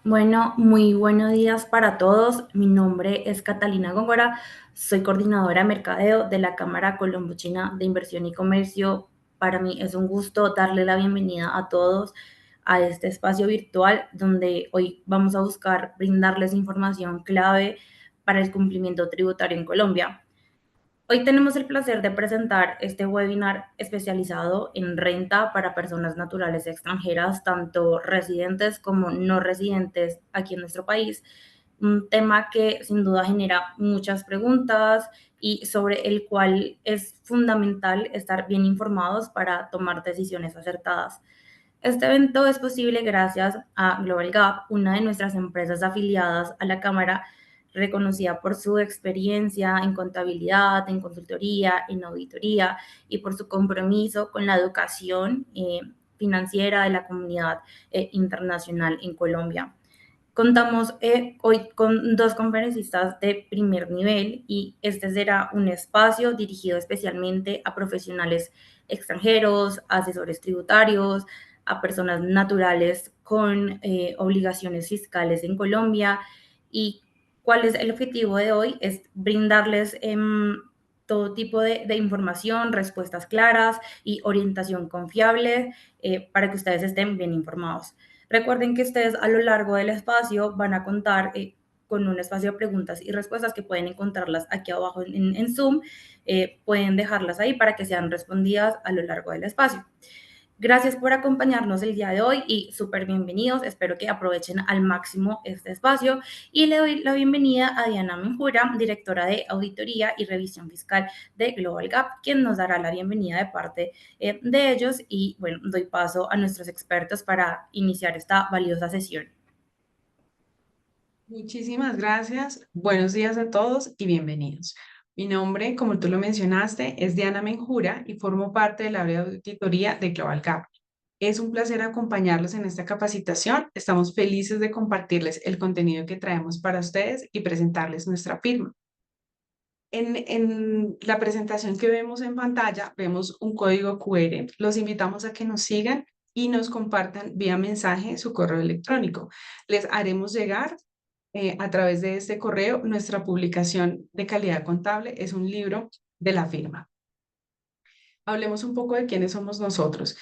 Bueno, muy buenos días para todos. Mi nombre es Catalina Góngora, soy coordinadora de mercadeo de la Cámara Colombo-China de Inversión y Comercio. Para mí es un gusto darle la bienvenida a todos a este espacio virtual donde hoy vamos a buscar brindarles información clave para el cumplimiento tributario en Colombia. Hoy tenemos el placer de presentar este webinar especializado en renta para personas naturales extranjeras, tanto residentes como no residentes aquí en nuestro país. Un tema que sin duda genera muchas preguntas y sobre el cual es fundamental estar bien informados para tomar decisiones acertadas. Este evento es posible gracias a Global Gap, una de nuestras empresas afiliadas a la Cámara, reconocida por su experiencia en contabilidad, en consultoría, en auditoría y por su compromiso con la educación financiera de la comunidad internacional en Colombia. Contamos hoy con dos conferencistas de primer nivel y este será un espacio dirigido especialmente a profesionales extranjeros, asesores tributarios, a personas naturales con obligaciones fiscales en Colombia. ¿Y cuál es el objetivo de hoy? Es brindarles todo tipo de información, respuestas claras y orientación confiable para que ustedes estén bien informados. Recuerden que ustedes a lo largo del espacio van a contar con un espacio de preguntas y respuestas que pueden encontrarlas aquí abajo en Zoom. Pueden dejarlas ahí para que sean respondidas a lo largo del espacio. Gracias por acompañarnos el día de hoy y súper bienvenidos. Espero que aprovechen al máximo este espacio y le doy la bienvenida a Diana Menjura, directora de Auditoría y Revisión Fiscal de Global Gap, quien nos dará la bienvenida de parte de ellos y bueno, doy paso a nuestros expertos para iniciar esta valiosa sesión. Muchísimas gracias. Buenos días a todos y bienvenidos. Mi nombre, como tú lo mencionaste, es Diana Menjura y formo parte del área de auditoría de Global Gap. Es un placer acompañarlos en esta capacitación. Estamos felices de compartirles el contenido que traemos para ustedes y presentarles nuestra firma. En la presentación que vemos en pantalla, vemos un código QR. Los invitamos a que nos sigan y nos compartan vía mensaje su correo electrónico. Les haremos llegar a través de este correo nuestra publicación de calidad contable. Es un libro de la firma. Hablemos un poco de quiénes somos nosotros.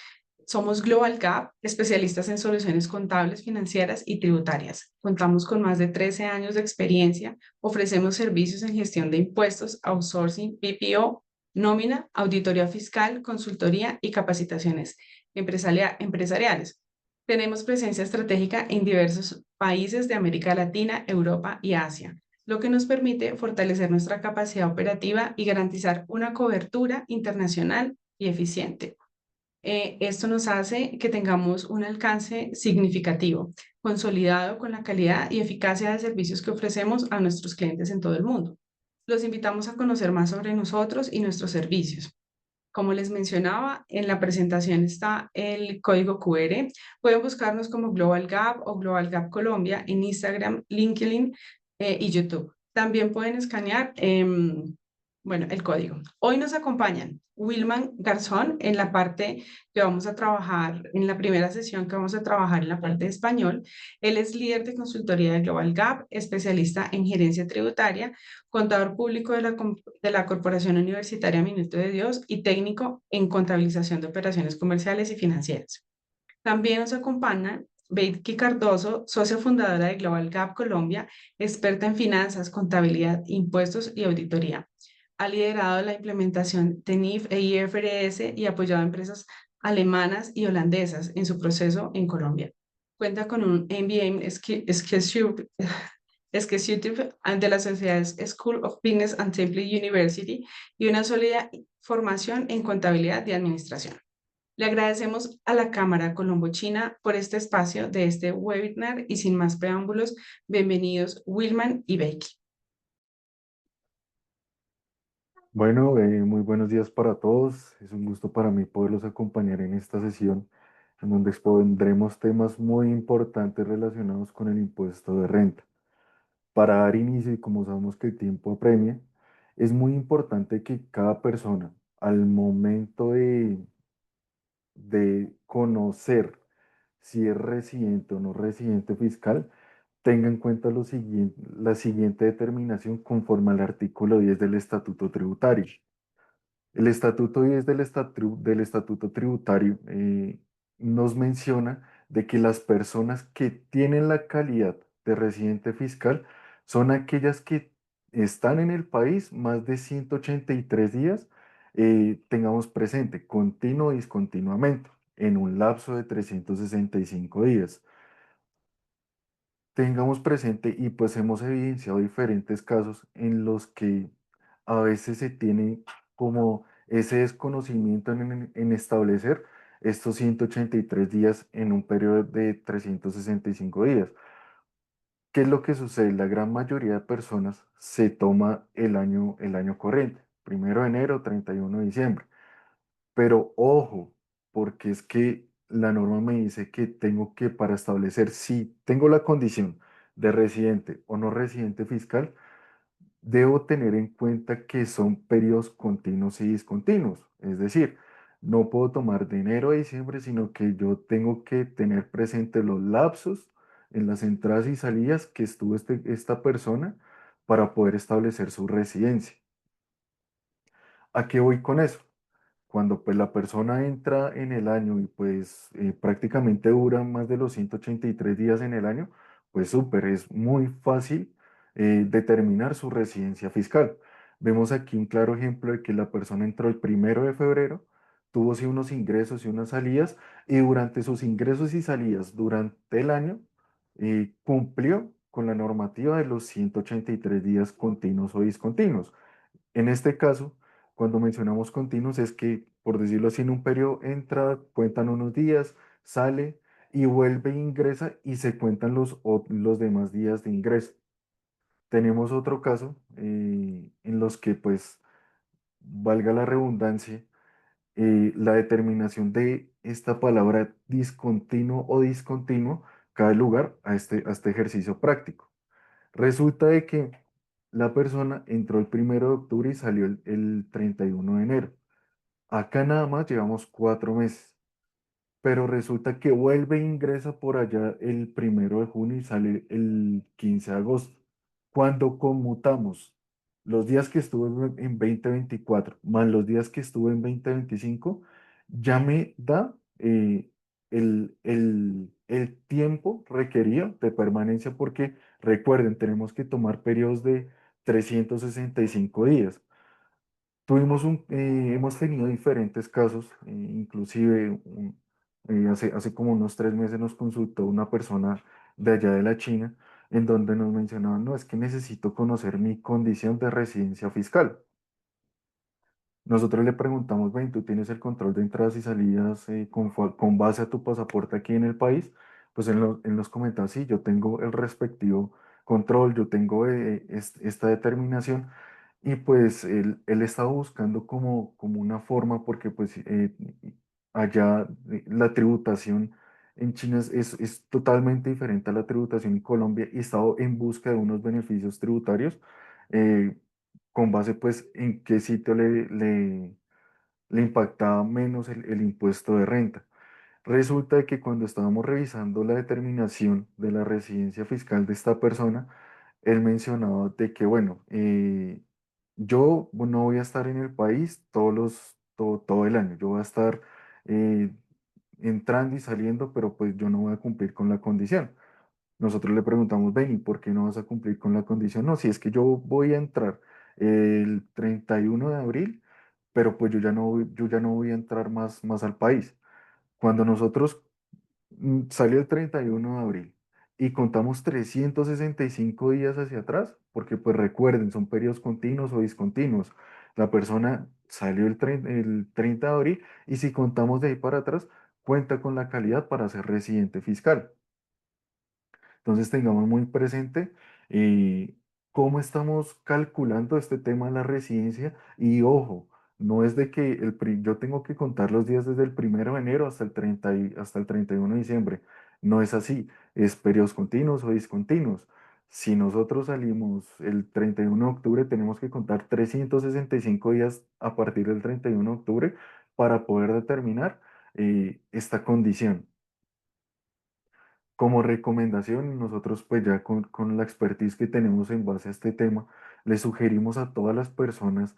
Somos Global Gap, especialistas en soluciones contables, financieras y tributarias. Contamos con más de 13 años de experiencia. Ofrecemos servicios en gestión de impuestos, outsourcing, BPO, nómina, auditoría fiscal, consultoría y capacitaciones empresariales. Tenemos presencia estratégica en diversos países de América Latina, Europa y Asia, lo que nos permite fortalecer nuestra capacidad operativa y garantizar una cobertura internacional y eficiente. Esto nos hace que tengamos un alcance significativo, consolidado con la calidad y eficacia de servicios que ofrecemos a nuestros clientes en todo el mundo. Los invitamos a conocer más sobre nosotros y nuestros servicios. Como les mencionaba, en la presentación está el código QR. Pueden buscarnos como Global Gap o Global Gap Colombia en Instagram, LinkedIn y YouTube. También pueden escanear, bueno, el código. Hoy nos acompañan Wilman Garzón en la parte que vamos a trabajar, en la primera sesión que vamos a trabajar en la parte de español. Él es líder de consultoría de Global Gap, especialista en gerencia tributaria, contador público de la Corporación Universitaria Minuto de Dios y técnico en contabilización de operaciones comerciales y financieras. También nos acompaña Becky Cardoso, socia fundadora de Global Gap Colombia, experta en finanzas, contabilidad, impuestos y auditoría. Ha liderado la implementación de NIF e IFRS y apoyado a empresas alemanas y holandesas en su proceso en Colombia. Cuenta con un MBA en Executive de la Sociedad School of Business and Temple University y una sólida formación en contabilidad y administración. Le agradecemos a la Cámara Colombo-China por este espacio de este webinar y sin más preámbulos, bienvenidos Wilman y Becky. Bueno, muy buenos días para todos. Es un gusto para mí poderlos acompañar en esta sesión en donde expondremos temas muy importantes relacionados con el impuesto de renta. Para dar inicio, y como sabemos que el tiempo apremia, es muy importante que cada persona, al momento de conocer si es residente o no residente fiscal, tenga en cuenta la siguiente determinación conforme al artículo 10 del Estatuto Tributario. El Estatuto 10 del Estatuto Tributario nos menciona de que las personas que tienen la calidad de residente fiscal son aquellas que están en el país más de 183 días, tengamos presente, continuo y discontinuamente, en un lapso de 365 días. Tengamos presente y pues hemos evidenciado diferentes casos en los que a veces se tiene como ese desconocimiento en establecer estos 183 días en un periodo de 365 días. ¿Qué es lo que sucede? La gran mayoría de personas se toma el año corriente, 1 de enero, 31 de diciembre. Pero ojo, porque es que la norma me dice que tengo que, para establecer si tengo la condición de residente o no residente fiscal, debo tener en cuenta que son periodos continuos y discontinuos. Es decir, no puedo tomar de enero a diciembre, sino que yo tengo que tener presente los lapsos en las entradas y salidas que estuvo esta persona para poder establecer su residencia. ¿A qué voy con eso? Cuando pues la persona entra en el año y pues prácticamente dura más de los 183 días en el año, pues súper, es muy fácil determinar su residencia fiscal. Vemos aquí un claro ejemplo de que la persona entró el 1 de febrero, tuvo sí unos ingresos y unas salidas, y durante sus ingresos y salidas durante el año cumplió con la normativa de los 183 días continuos o discontinuos. En este caso, cuando mencionamos continuos, es que, por decirlo así, en un periodo entra, cuentan unos días, sale y vuelve, ingresa y se cuentan los demás días de ingreso. Tenemos otro caso en los que, pues, valga la redundancia, la determinación de esta palabra discontinuo o discontinuo cae lugar a este ejercicio práctico. Resulta de que la persona entró el 1 de octubre y salió el 31 de enero. Acá nada más llevamos 4 meses, pero resulta que vuelve e ingresa por allá el 1 de junio y sale el 15 de agosto. Cuando conmutamos los días que estuve en 2024 más los días que estuve en 2025, ya me da el tiempo requerido de permanencia porque recuerden, tenemos que tomar periodos de 365 días. Hemos tenido diferentes casos, inclusive hace como unos 3 meses nos consultó una persona de allá de la China, en donde nos mencionaban, no, es que necesito conocer mi condición de residencia fiscal. Nosotros le preguntamos, ven, ¿tú tienes el control de entradas y salidas con base a tu pasaporte aquí en el país? Pues él nos comentaba, sí, yo tengo el respectivo control, yo tengo esta determinación. Y pues él estaba buscando como una forma, porque pues allá la tributación en China es totalmente diferente a la tributación en Colombia y estaba en busca de unos beneficios tributarios eh, con base pues en qué sitio le impactaba menos el impuesto de renta. Resulta de que cuando estábamos revisando la determinación de la residencia fiscal de esta persona, él mencionaba de que, bueno, yo no voy a estar en el país todo el año, yo voy a estar eh, entrando y saliendo, pero pues yo no voy a cumplir con la condición. Nosotros le preguntamos, ven, ¿y por qué no vas a cumplir con la condición? No, si es que yo voy a entrar el 31 de abril, pero pues yo ya no voy a entrar más al país. Cuando nosotros salió el 31 de abril y contamos 365 días hacia atrás, porque pues recuerden, son periodos continuos o discontinuos. La persona salió el 30 de abril y si contamos de ahí para atrás, cuenta con la calidad para ser residente fiscal. Entonces tengamos muy presente eh, cómo estamos calculando este tema de la residencia y ojo, no es de que yo tengo que contar los días desde el 1 de enero hasta hasta el 31 de diciembre. No es así, es periodos continuos o discontinuos. Si nosotros salimos el 31 de octubre, tenemos que contar 365 días a partir del 31 de octubre para poder determinar esta condición. Como recomendación, nosotros pues ya con la expertise que tenemos en base a este tema, le sugerimos a todas las personas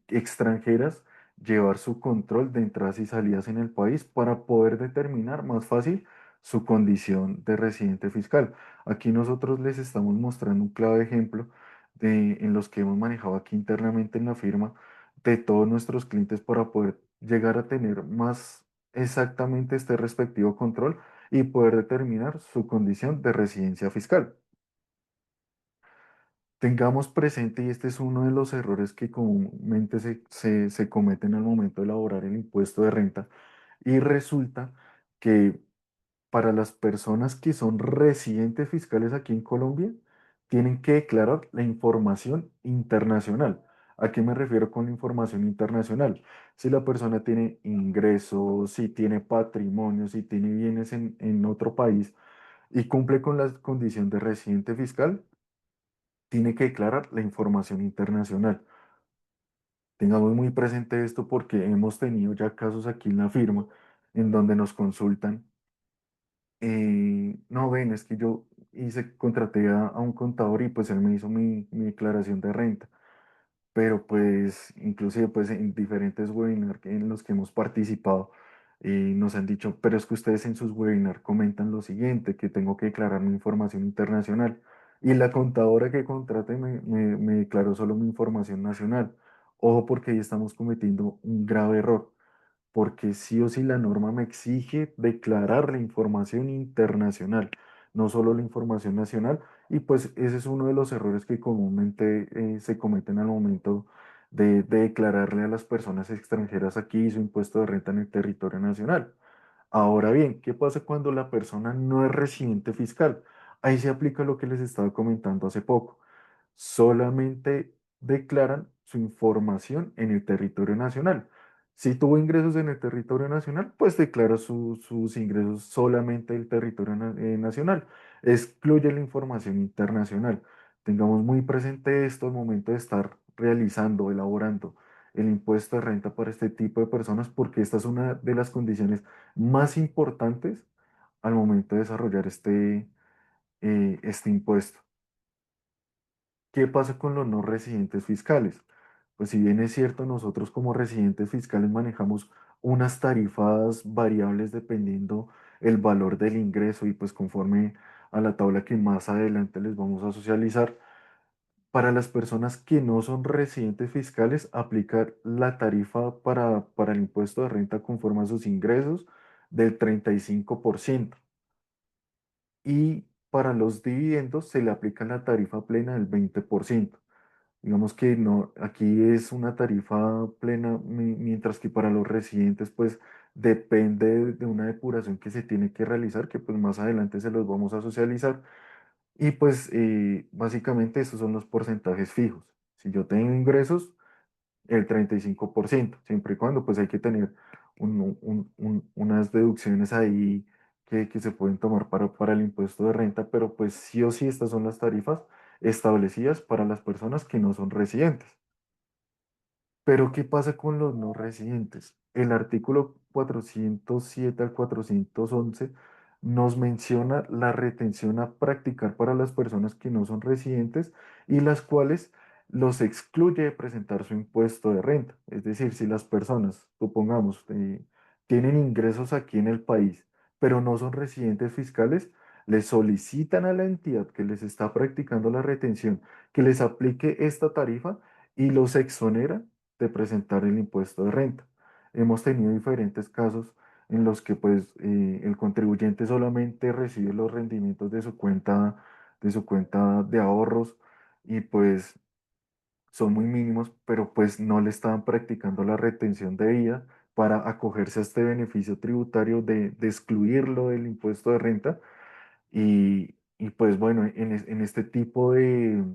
extranjeras llevar su control de entradas y salidas en el país para poder determinar más fácil su condición de residente fiscal. Aquí nosotros les estamos mostrando un claro ejemplo en los que hemos manejado aquí internamente en la firma de todos nuestros clientes para poder llegar a tener más exactamente este respectivo control y poder determinar su condición de residencia fiscal. Tengamos presente, y este es uno de los errores que comúnmente se cometen al momento de elaborar el impuesto de renta, y resulta que para las personas que son residentes fiscales aquí en Colombia, tienen que declarar la información internacional. ¿A qué me refiero con la información internacional? Si la persona tiene ingresos, si tiene patrimonio, si tiene bienes en otro país y cumple con la condición de residente fiscal, tiene que declarar la información internacional. Tengamos muy presente esto porque hemos tenido ya casos aquí en la firma en donde nos consultan. No, ven, es que yo contraté a un contador y pues él me hizo mi declaración de renta, pero pues inclusive pues en diferentes webinars en los que hemos participado, nos han dicho, pero es que ustedes en sus webinars comentan lo siguiente, que tengo que declarar mi información internacional, y la contadora que contraté me declaró solo mi información nacional. Ojo, porque ahí estamos cometiendo un grave error, porque sí o sí la norma me exige declarar la información internacional, no solo la información nacional, y pues ese es uno de los errores que comúnmente se cometen al momento de declararle a las personas extranjeras aquí su impuesto de renta en el territorio nacional. Ahora bien, ¿qué pasa cuando la persona no es residente fiscal? Ahí se aplica lo que les estaba comentando hace poco. Solamente declaran su información en el territorio nacional. Si tuvo ingresos en el territorio nacional, pues declara sus ingresos solamente del territorio nacional. Excluye la información internacional. Tengamos muy presente esto al momento de estar realizando, elaborando el impuesto de renta para este tipo de personas, porque esta es una de las condiciones más importantes al momento de desarrollar este impuesto. ¿Qué pasa con los no residentes fiscales? Pues si bien es cierto, nosotros como residentes fiscales manejamos unas tarifas variables dependiendo el valor del ingreso y pues conforme a la tabla que más adelante les vamos a socializar, para las personas que no son residentes fiscales, aplicar la tarifa para el impuesto de renta conforme a sus ingresos del 35%. Y para los dividendos se le aplica la tarifa plena del 20%. Digamos que no, aquí es una tarifa plena, mientras que para los residentes, pues depende de una depuración que se tiene que realizar, que pues más adelante se los vamos a socializar. Y pues básicamente estos son los porcentajes fijos. Si yo tengo ingresos, el 35%, siempre y cuando pues hay que tener unas deducciones ahí que se pueden tomar para el impuesto de renta, pero pues sí o sí estas son las tarifas establecidas para las personas que no son residentes. Pero ¿qué pasa con los no residentes? El artículo 407 al 411 nos menciona la retención a practicar para las personas que no son residentes y las cuales los excluye de presentar su impuesto de renta. Es decir, si las personas, supongamos, tienen ingresos aquí en el país, pero no son residentes fiscales, les solicitan a la entidad que les está practicando la retención que les aplique esta tarifa y los exonera de presentar el impuesto de renta. Hemos tenido diferentes casos en los que pues el contribuyente solamente recibe los rendimientos de su cuenta de ahorros, y pues son muy mínimos, pero pues no le estaban practicando la retención debida para acogerse a este beneficio tributario de excluirlo del impuesto de renta. Y pues bueno, en este tipo de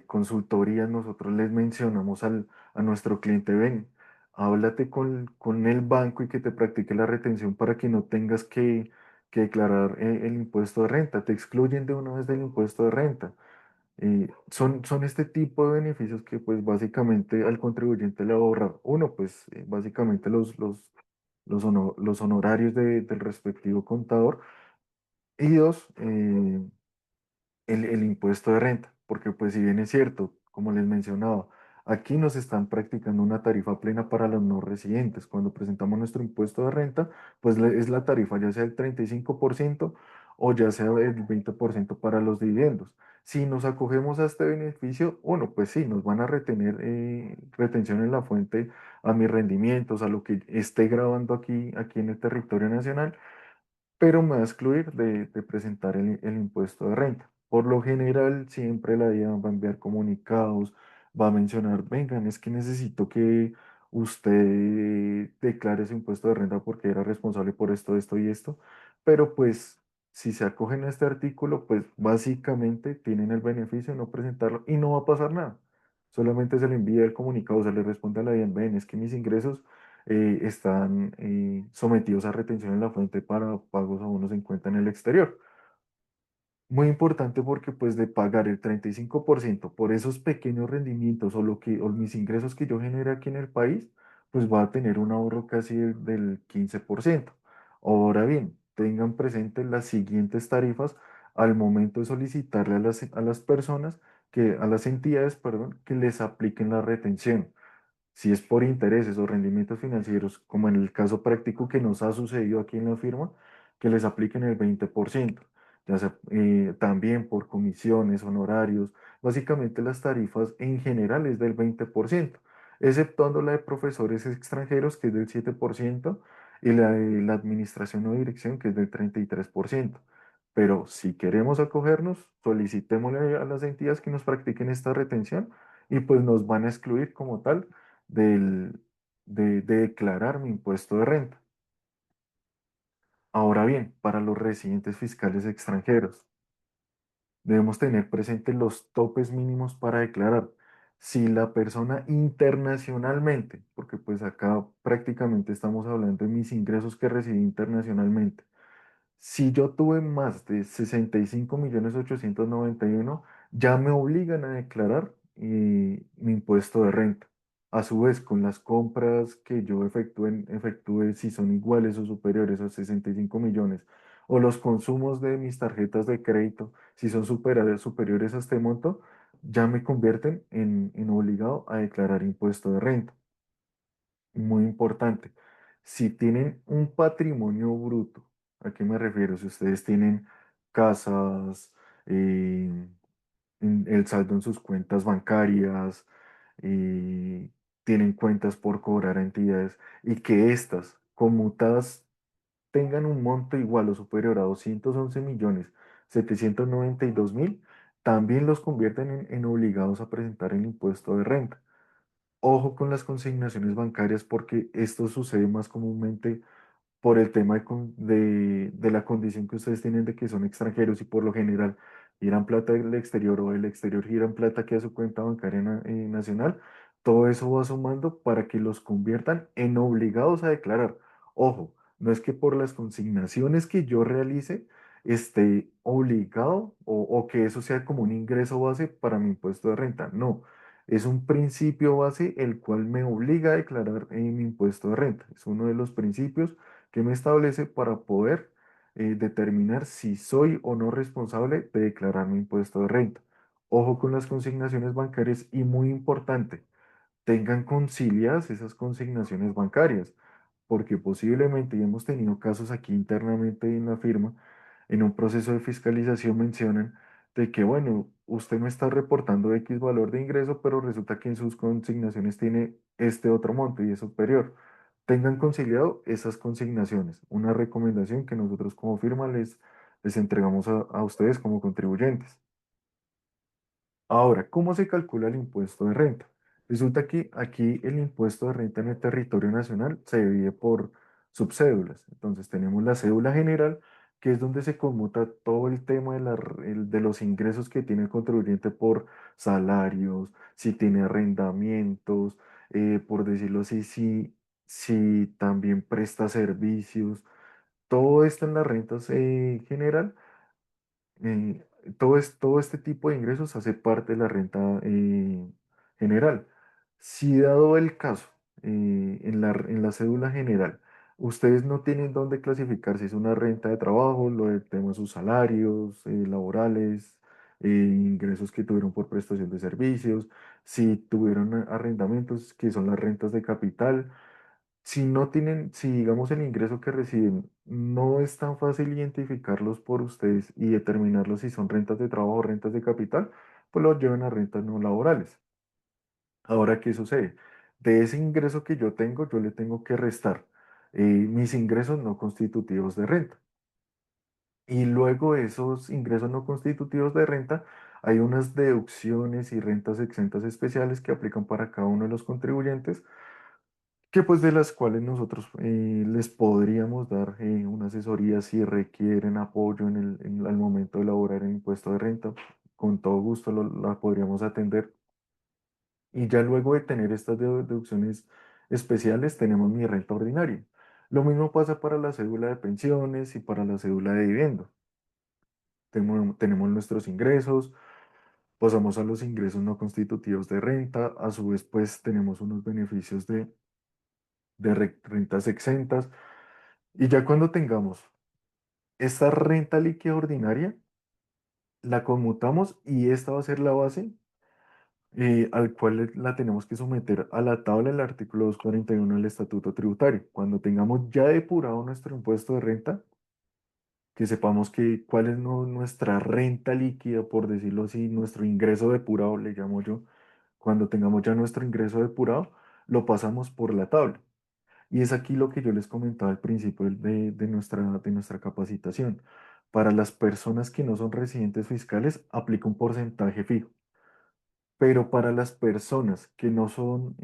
consultoría, nosotros les mencionamos a nuestro cliente, ven, háblate con el banco y que te practique la retención para que no tengas que declarar el impuesto de renta, te excluyen de una vez del impuesto de renta. Son este tipo de beneficios que pues básicamente al contribuyente le va a ahorrar. Uno, pues básicamente los los honorarios del respectivo contador. Y dos, el impuesto de renta, porque pues si bien es cierto, como les mencionaba, aquí nos están practicando una tarifa plena para los no residentes. Cuando presentamos nuestro impuesto de renta, pues es la tarifa, ya sea el 35% o ya sea el 20% para los dividendos. Si nos acogemos a este beneficio, bueno, pues sí, nos van a retener retención en la fuente a mis rendimientos, a lo que esté grabando aquí en el territorio nacional, pero me va a excluir de presentar el impuesto de renta. Por lo general, siempre la DIAN va a enviar comunicados, va a mencionar, vengan, es que necesito que usted declare ese impuesto de renta porque era responsable por esto, esto y esto, pero pues si se acogen a este artículo, pues básicamente tienen el beneficio de no presentarlo y no va a pasar nada. Solamente se le envía el comunicado, se le responde a la DIAN, ven, es que mis ingresos están sometidos a retención en la fuente para pagos a unos en cuenta en el exterior. Muy importante porque pues de pagar el 35% por esos pequeños rendimientos o mis ingresos que yo genere aquí en el país, pues va a tener un ahorro casi del 15%. Ahora bien, tengan presentes las siguientes tarifas al momento de solicitarle a las personas a las entidades, perdón, que les apliquen la retención. Si es por intereses o rendimientos financieros, como en el caso práctico que nos ha sucedido aquí en la firma, que les apliquen el 20%, ya sea también por comisiones, honorarios, básicamente las tarifas en general es del 20%, exceptuando la de profesores extranjeros que es del 7% y la de la administración o dirección que es del 33%. Pero si queremos acogernos, solicitémosle a las entidades que nos practiquen esta retención y pues nos van a excluir como tal del, de declarar mi impuesto de renta. Ahora bien, para los residentes fiscales extranjeros, debemos tener presentes los topes mínimos para declarar. Si la persona internacionalmente, porque pues acá prácticamente estamos hablando de mis ingresos que recibí internacionalmente, si yo tuve más de 65.891.000, ya me obligan a declarar mi impuesto de renta. A su vez, con las compras que yo efectúe, si son iguales o superiores a 65 millones, o los consumos de mis tarjetas de crédito, si son superiores a este monto, ya me convierten en obligado a declarar impuesto de renta. Muy importante. Si tienen un patrimonio bruto, ¿a qué me refiero? Si ustedes tienen casas, eh, el saldo en sus cuentas bancarias, eh, tienen cuentas por cobrar a entidades y que éstas conmutadas tengan un monto igual o superior a 211.792.000, también los convierten en obligados a presentar el impuesto de renta. Ojo con las consignaciones bancarias porque esto sucede más comúnmente por el tema de la condición que ustedes tienen de que son extranjeros y por lo general giran plata del exterior o del exterior giran plata aquí a su cuenta bancaria nacional. Todo eso va sumando para que los conviertan en obligados a declarar. Ojo, no es que por las consignaciones que yo realice esté obligado o que eso sea como un ingreso base para mi impuesto de renta. No, es un principio base el cual me obliga a declarar mi impuesto de renta. Es uno de los principios que me establece para poder determinar si soy o no responsable de declarar mi impuesto de renta. Ojo con las consignaciones bancarias y muy importante, tengan conciliadas esas consignaciones bancarias, porque posiblemente, y hemos tenido casos aquí internamente en la firma, en un proceso de fiscalización mencionan de que, bueno, usted me está reportando X valor de ingreso, pero resulta que en sus consignaciones tiene este otro monto y es superior. Tengan conciliado esas consignaciones. Una recomendación que nosotros como firma les entregamos a ustedes como contribuyentes. Ahora, ¿cómo se calcula el impuesto de renta? Resulta que aquí el impuesto de renta en el territorio nacional se divide por subcédulas. Entonces tenemos la cédula general, que es donde se conmuta todo el tema de los ingresos que tiene el contribuyente por salarios, si tiene arrendamientos, por decirlo así, si también presta servicios. Todo esto en las rentas general todo este tipo de ingresos hace parte de la renta general. Si dado el caso, en la cédula general Ustedes no tienen dónde clasificar si es una renta de trabajo, lo del tema de sus salarios laborales, ingresos que tuvieron por prestación de servicios, si tuvieron arrendamientos, que son las rentas de capital. Si no tienen, si digamos el ingreso que reciben no es tan fácil identificarlos por ustedes y determinarlos si son rentas de trabajo o rentas de capital, pues los llevan a rentas no laborales. Ahora, ¿qué sucede? De ese ingreso que yo tengo, yo le tengo que restar mis ingresos no constitutivos de renta. Y luego de esos ingresos no constitutivos de renta, hay unas deducciones y rentas exentas especiales que aplican para cada uno de los contribuyentes, que pues de las cuales nosotros les podríamos dar una asesoría si requieren apoyo al momento de elaborar el impuesto de renta. Con todo gusto la podríamos atender. Y ya luego de tener estas deducciones especiales, tenemos mi renta ordinaria. Lo mismo pasa para la cédula de pensiones y para la cédula de vivienda. Tenemos nuestros ingresos, pasamos a los ingresos no constitutivos de renta, a su vez pues tenemos unos beneficios de rentas exentas. Y ya cuando tengamos esta renta líquida ordinaria, la conmutamos y esta va a ser la base al cual la tenemos que someter a la tabla del artículo 241 del Estatuto Tributario. Cuando tengamos ya depurado nuestro impuesto de renta, que sepamos cuál es nuestra renta líquida, por decirlo así, nuestro ingreso depurado, le llamo yo. Cuando tengamos ya nuestro ingreso depurado, lo pasamos por la tabla. Y es aquí lo que yo les comentaba al principio de nuestra capacitación. Para las personas que no son residentes fiscales, aplica un porcentaje fijo, pero para las personas que no son,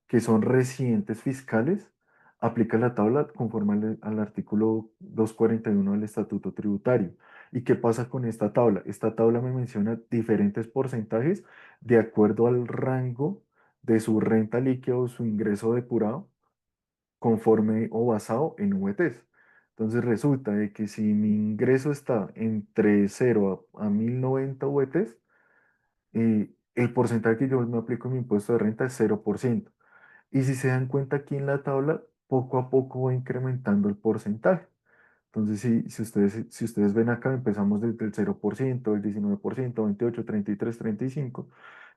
que son residentes fiscales, aplica la tabla conforme al artículo 241 del Estatuto Tributario. ¿Y qué pasa con esta tabla? Esta tabla me menciona diferentes porcentajes de acuerdo al rango de su renta líquida o su ingreso depurado, conforme o basado en VTs. Entonces resulta de que si mi ingreso está entre 0 a 1090 VTs, el porcentaje que yo me aplico en mi impuesto de renta es 0%. Y si se dan cuenta aquí en la tabla, poco a poco va incrementando el porcentaje. Entonces, si ustedes ven acá, empezamos desde el 0%, el 19%, 28, 33, 35,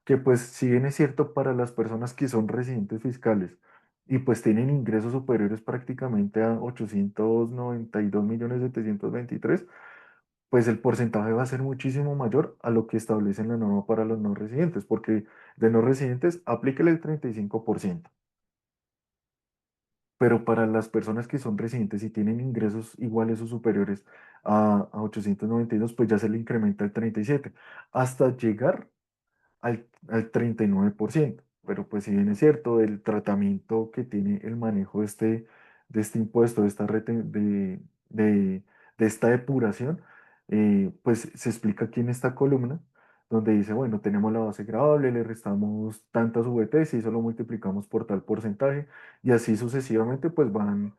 que pues si bien es cierto para las personas que son residentes fiscales y pues tienen ingresos superiores prácticamente a 892.723.000, pues el porcentaje va a ser muchísimo mayor a lo que establece en la norma para los no residentes, porque de no residentes aplíquele el 35%, pero para las personas que son residentes y tienen ingresos iguales o superiores a 892, pues ya se le incrementa el 37%, hasta llegar al 39%. Pero pues si bien es cierto, el tratamiento que tiene el manejo de este impuesto, de esta depuración, pues se explica aquí en esta columna, donde dice, bueno, tenemos la base gravable, le restamos tantas VTs y eso lo multiplicamos por tal porcentaje, y así sucesivamente pues van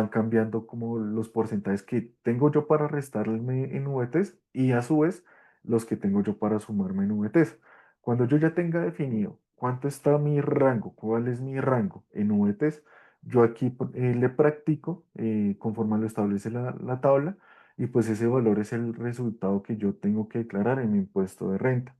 cambiando como los porcentajes que tengo yo para restarme en VTs y a su vez los que tengo yo para sumarme en VTs. Cuando yo ya tenga definido cuánto está mi rango, cuál es mi rango en VTs, yo aquí le practico conforme lo establece la tabla, y pues ese valor es el resultado que yo tengo que declarar en mi impuesto de renta.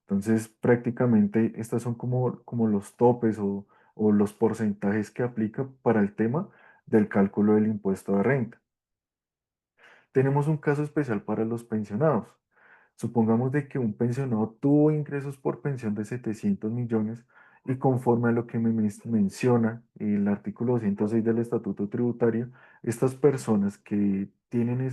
Entonces, prácticamente estas son como los topes o los porcentajes que aplica para el tema del cálculo del impuesto de renta. Tenemos un caso especial para los pensionados. Supongamos de que un pensionado tuvo ingresos por pensión de 700 millones y conforme a lo que menciona el artículo 206 del Estatuto Tributario, estas personas que tienen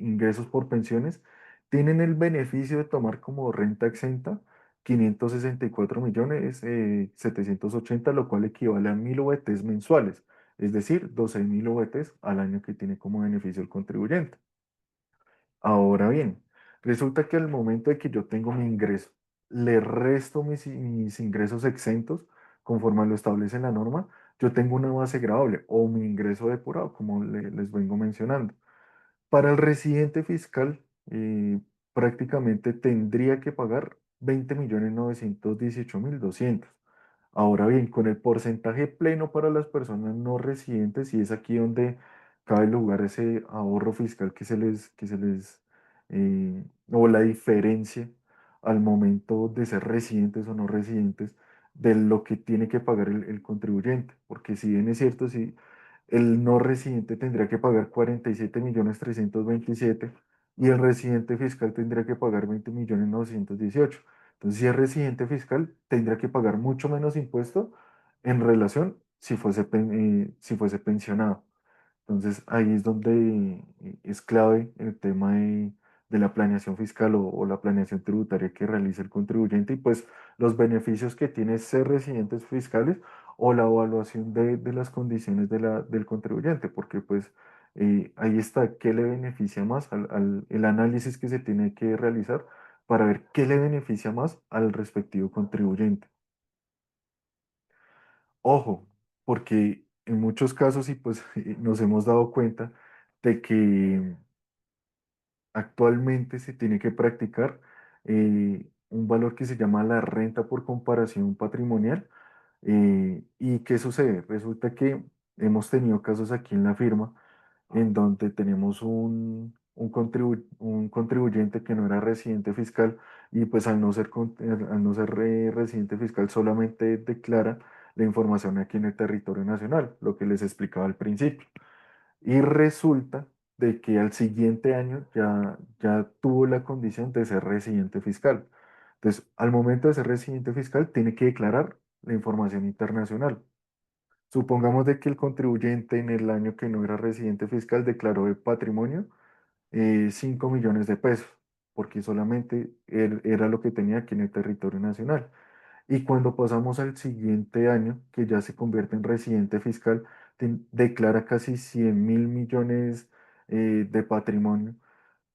ingresos por pensiones tienen el beneficio de tomar como renta exenta 564 millones 780, lo cual equivale a 1000 VTs mensuales, es decir, 12.000 VTs al año que tiene como beneficio el contribuyente. Ahora bien, resulta que al momento de que yo tengo mi ingreso, le resto mis ingresos exentos conforme a lo establece la norma, yo tengo una base gravable o mi ingreso depurado, como les vengo mencionando. Para el residente fiscal, prácticamente tendría que pagar 20.918.200. Ahora bien, con el porcentaje pleno para las personas no residentes, y es aquí donde cabe lugar ese ahorro fiscal o la diferencia al momento de ser residentes o no residentes, de lo que tiene que pagar el contribuyente. Porque si bien es cierto, si el no residente tendría que pagar 47.327.000 y el residente fiscal tendría que pagar 20.918.000. Entonces, si es residente fiscal, tendría que pagar mucho menos impuesto en relación si fuese pensionado. Entonces, ahí es donde es clave el tema de la planeación fiscal o la planeación tributaria que realiza el contribuyente y pues los beneficios que tiene ser residentes fiscales o la evaluación de las condiciones del contribuyente, porque pues ahí está, ¿qué le beneficia más el análisis que se tiene que realizar para ver qué le beneficia más al respectivo contribuyente? Ojo, porque en muchos casos y pues nos hemos dado cuenta de que actualmente se tiene que practicar un valor que se llama la renta por comparación patrimonial. ¿Y qué sucede? Resulta que hemos tenido casos aquí en la firma en donde tenemos un contribuyente que no era residente fiscal y pues al no ser residente fiscal solamente declara la información aquí en el territorio nacional, lo que les explicaba al principio. Y resulta de que al siguiente año ya tuvo la condición de ser residente fiscal. Entonces, al momento de ser residente fiscal, tiene que declarar la información internacional. Supongamos de que el contribuyente en el año que no era residente fiscal declaró de patrimonio 5 millones de pesos, porque solamente era lo que tenía aquí en el territorio nacional. Y cuando pasamos al siguiente año, que ya se convierte en residente fiscal, declara casi 100.000 millones de patrimonio,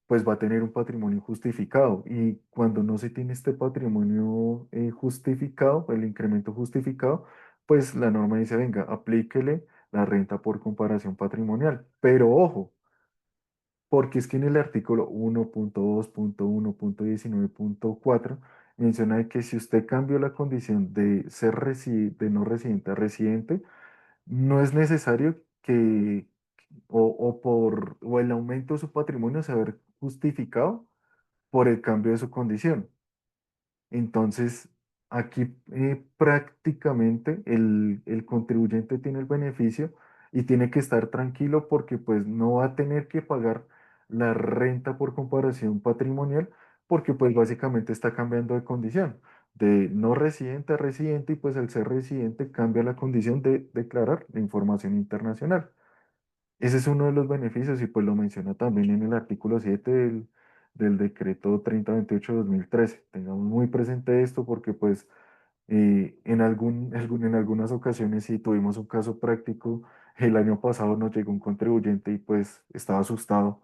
pues va a tener un patrimonio justificado. Y cuando no se tiene este patrimonio justificado, el incremento justificado, pues la norma dice, venga, aplíquele la renta por comparación patrimonial. Pero ojo, porque es que en el artículo 1.2.1.19.4 menciona de que si usted cambió la condición de de no residente a residente, no es necesario o el aumento de su patrimonio se ver justificado por el cambio de su condición. Entonces, aquí prácticamente el contribuyente tiene el beneficio y tiene que estar tranquilo porque pues no va a tener que pagar la renta por comparación patrimonial porque pues básicamente está cambiando de condición de no residente a residente y pues al ser residente cambia la condición de declarar la información internacional. Ese es uno de los beneficios y pues lo menciona también en el artículo 7 del decreto 3028/2013. Tengamos muy presente esto porque pues en algunas ocasiones sí tuvimos un caso práctico. El año pasado nos llegó un contribuyente y pues estaba asustado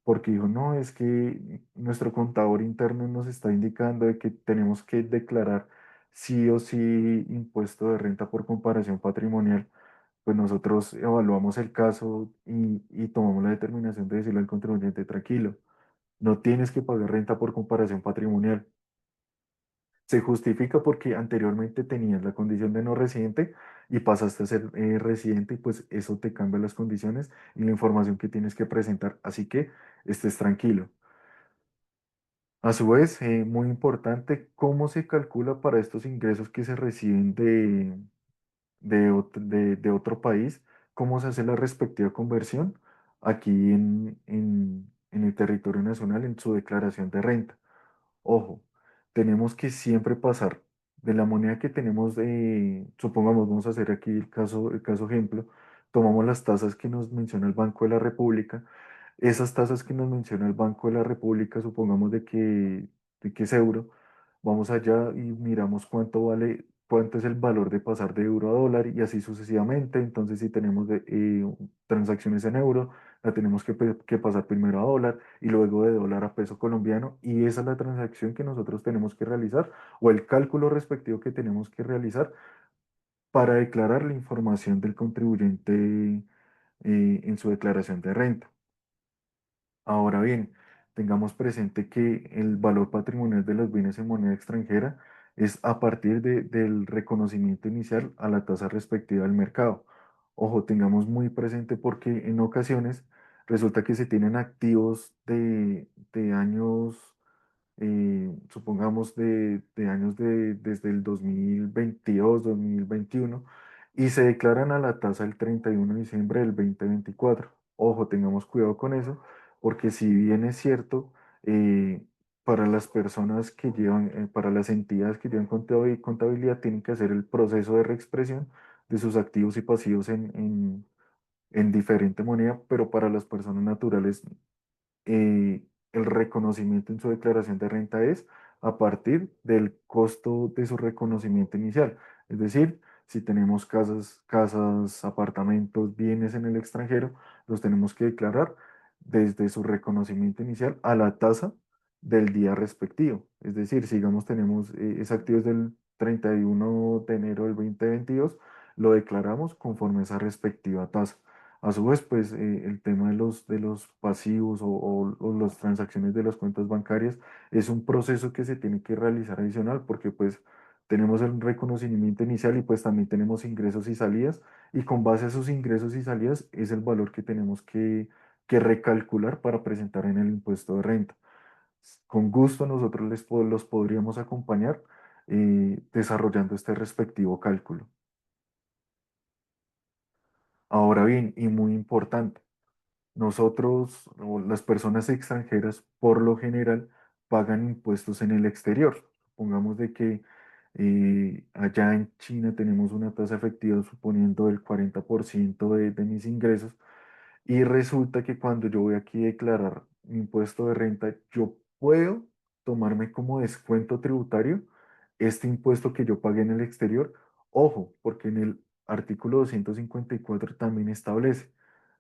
porque dijo, no, es que nuestro contador interno nos está indicando de que tenemos que declarar sí o sí impuesto de renta por comparación patrimonial. Pues nosotros evaluamos el caso y tomamos la determinación de decirle al contribuyente, tranquilo, no tienes que pagar renta por comparación patrimonial. Se justifica porque anteriormente tenías la condición de no residente y pasaste a ser residente y pues eso te cambia las condiciones y la información que tienes que presentar. Así que estés tranquilo. A su vez, muy importante, cómo se calcula para estos ingresos que se reciben de otro país, cómo se hace la respectiva conversión aquí en el territorio nacional en su declaración de renta. Ojo, tenemos que siempre pasar de la moneda que tenemos supongamos, vamos a hacer aquí el caso ejemplo, tomamos las tasas que nos menciona el Banco de la República, esas tasas que nos menciona el Banco de la República, supongamos de que es euro, vamos allá y miramos cuánto vale, cuánto es el valor de pasar de euro a dólar y así sucesivamente. Entonces, si tenemos transacciones en euro, la tenemos que pasar primero a dólar y luego de dólar a peso colombiano y esa es la transacción que nosotros tenemos que realizar o el cálculo respectivo que tenemos que realizar para declarar la información del contribuyente en su declaración de renta. Ahora bien, tengamos presente que el valor patrimonial de los bienes en moneda extranjera es a partir del reconocimiento inicial a la tasa respectiva del mercado. Ojo, tengamos muy presente porque en ocasiones resulta que se tienen activos de años, supongamos de años desde el 2022, 2021, y se declaran a la tasa el 31 de diciembre del 2024. Ojo, tengamos cuidado con eso, porque si bien es cierto, para las personas que llevan, para las entidades que llevan contabilidad, tienen que hacer el proceso de reexpresión de sus activos y pasivos en diferente moneda, pero para las personas naturales el reconocimiento en su declaración de renta es a partir del costo de su reconocimiento inicial. Es decir, si tenemos casas, apartamentos, bienes en el extranjero, los tenemos que declarar desde su reconocimiento inicial a la tasa del día respectivo. Es decir, si digamos tenemos ese activo es del 31 de enero del 2022, lo declaramos conforme a esa respectiva tasa. A su vez, pues el tema de los pasivos o las transacciones de las cuentas bancarias es un proceso que se tiene que realizar adicional porque pues tenemos el reconocimiento inicial y pues también tenemos ingresos y salidas y con base a esos ingresos y salidas es el valor que tenemos que recalcular para presentar en el impuesto de renta. Con gusto nosotros los podríamos acompañar desarrollando este respectivo cálculo. Ahora bien, y muy importante. Nosotros, o las personas extranjeras, por lo general, pagan impuestos en el exterior. Supongamos de que allá en China tenemos una tasa efectiva suponiendo el 40% de mis ingresos y resulta que cuando yo voy aquí a declarar mi impuesto de renta, yo puedo tomarme como descuento tributario este impuesto que yo pagué en el exterior. Ojo, porque en el artículo 254 también establece.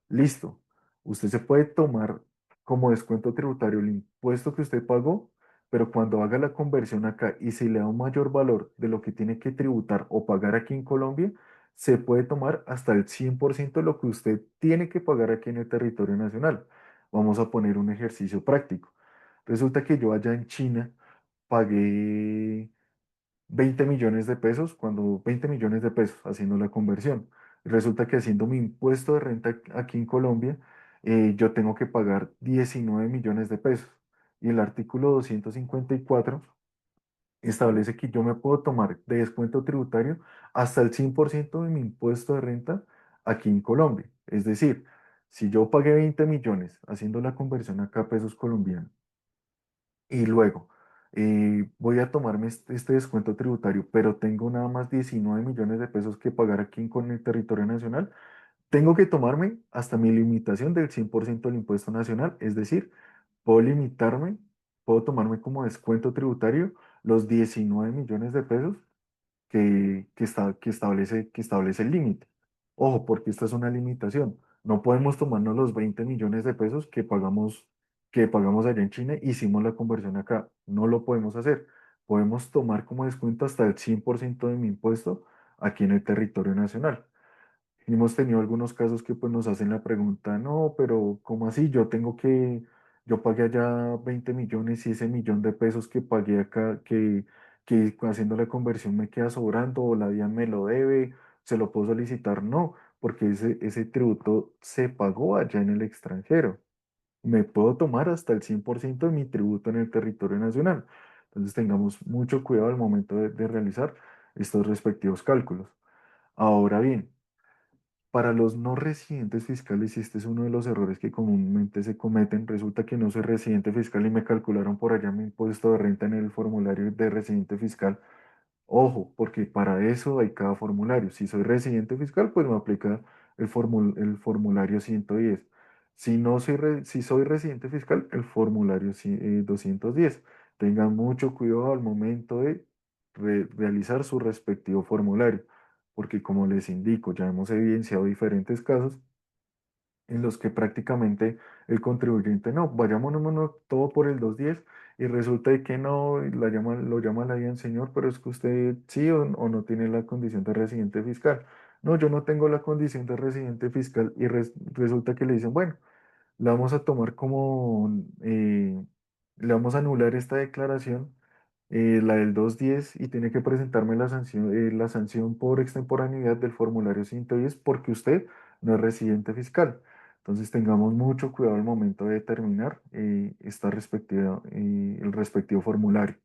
Listo. Usted se puede tomar como descuento tributario el impuesto que usted pagó, pero cuando haga la conversión acá y se le da un mayor valor de lo que tiene que tributar o pagar aquí en Colombia, se puede tomar hasta el 100% de lo que usted tiene que pagar aquí en el territorio nacional. Vamos a poner un ejercicio práctico. Resulta que yo allá en China pagué 20 millones de pesos, cuando 20 millones de pesos haciendo la conversión. Resulta que haciendo mi impuesto de renta aquí en Colombia, yo tengo que pagar 19 millones de pesos. Y el artículo 254 establece que yo me puedo tomar de descuento tributario hasta el 100% de mi impuesto de renta aquí en Colombia. Es decir, si yo pagué 20 millones haciendo la conversión acá a pesos colombianos, y luego, voy a tomarme este descuento tributario, pero tengo nada más 19 millones de pesos que pagar aquí con el territorio nacional. Tengo que tomarme hasta mi limitación del 100% del impuesto nacional, es decir, puedo limitarme, puedo tomarme como descuento tributario los 19 millones de pesos que establece el límite. Ojo, porque esta es una limitación. No podemos tomarnos los 20 millones de pesos que pagamos allá en China, hicimos la conversión acá. No lo podemos hacer. Podemos tomar como descuento hasta el 100% de mi impuesto aquí en el territorio nacional. Hemos tenido algunos casos que pues nos hacen la pregunta, no, pero ¿cómo así? Yo pagué allá 20 millones y ese millón de pesos que pagué acá, que haciendo la conversión me queda sobrando o la DIAN me lo debe, ¿se lo puedo solicitar? No, porque ese tributo se pagó allá en el extranjero. Me puedo tomar hasta el 100% de mi tributo en el territorio nacional. Entonces tengamos mucho cuidado al momento de realizar estos respectivos cálculos. Ahora bien, para los no residentes fiscales, y este es uno de los errores que comúnmente se cometen, resulta que no soy residente fiscal y me calcularon por allá mi impuesto de renta en el formulario de residente fiscal. Ojo, porque para eso hay cada formulario. Si soy residente fiscal, pues me aplica el formulario 110. Si no soy, si soy residente fiscal, el formulario 210. Tengan mucho cuidado al momento de realizar su respectivo formulario, porque como les indico, ya hemos evidenciado diferentes casos en los que prácticamente el contribuyente, no, vayámonos todo por el 210 y resulta de que no, y lo llama la DIAN, señor, pero es que usted sí o no tiene la condición de residente fiscal. No, yo no tengo la condición de residente fiscal y resulta que le dicen, bueno, la vamos a tomar como, le vamos a anular esta declaración la del 210 y tiene que presentarme la sanción por extemporaneidad del formulario 110 porque usted no es residente fiscal. Entonces tengamos mucho cuidado al momento de determinar el respectivo formulario.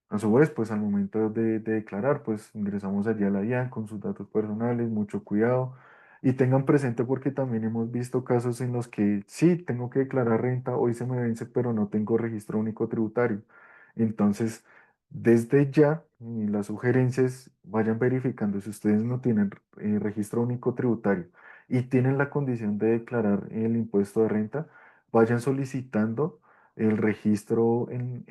A su vez, pues al momento de declarar, pues ingresamos allí a la DIAN con sus datos personales, mucho cuidado y tengan presente porque también hemos visto casos en los que sí, tengo que declarar renta, hoy se me vence, pero no tengo registro único tributario. Entonces, desde ya, la sugerencia es vayan verificando si ustedes no tienen registro único tributario y tienen la condición de declarar el impuesto de renta, vayan solicitando el registro en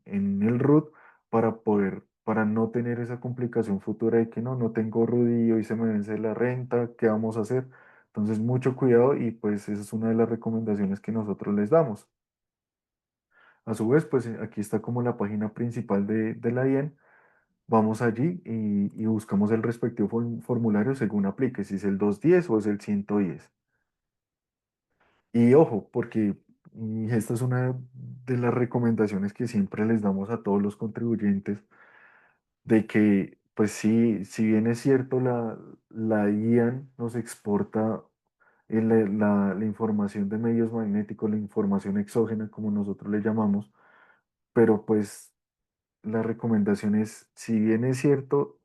el RUT para no tener esa complicación futura de que no tengo RUT y hoy se me vence la renta, ¿qué vamos a hacer? Entonces, mucho cuidado y pues esa es una de las recomendaciones que nosotros les damos. A su vez, pues aquí está como la página principal de la DIAN. Vamos allí y buscamos el respectivo formulario según aplique, si es el 210 o es el 110. Y ojo, porque esta es una de las recomendaciones que siempre les damos a todos los contribuyentes, de que, pues sí, si bien es cierto, la IAN nos exporta la información de medios magnéticos, la información exógena, como nosotros le llamamos, pero pues la recomendación es, si bien es cierto,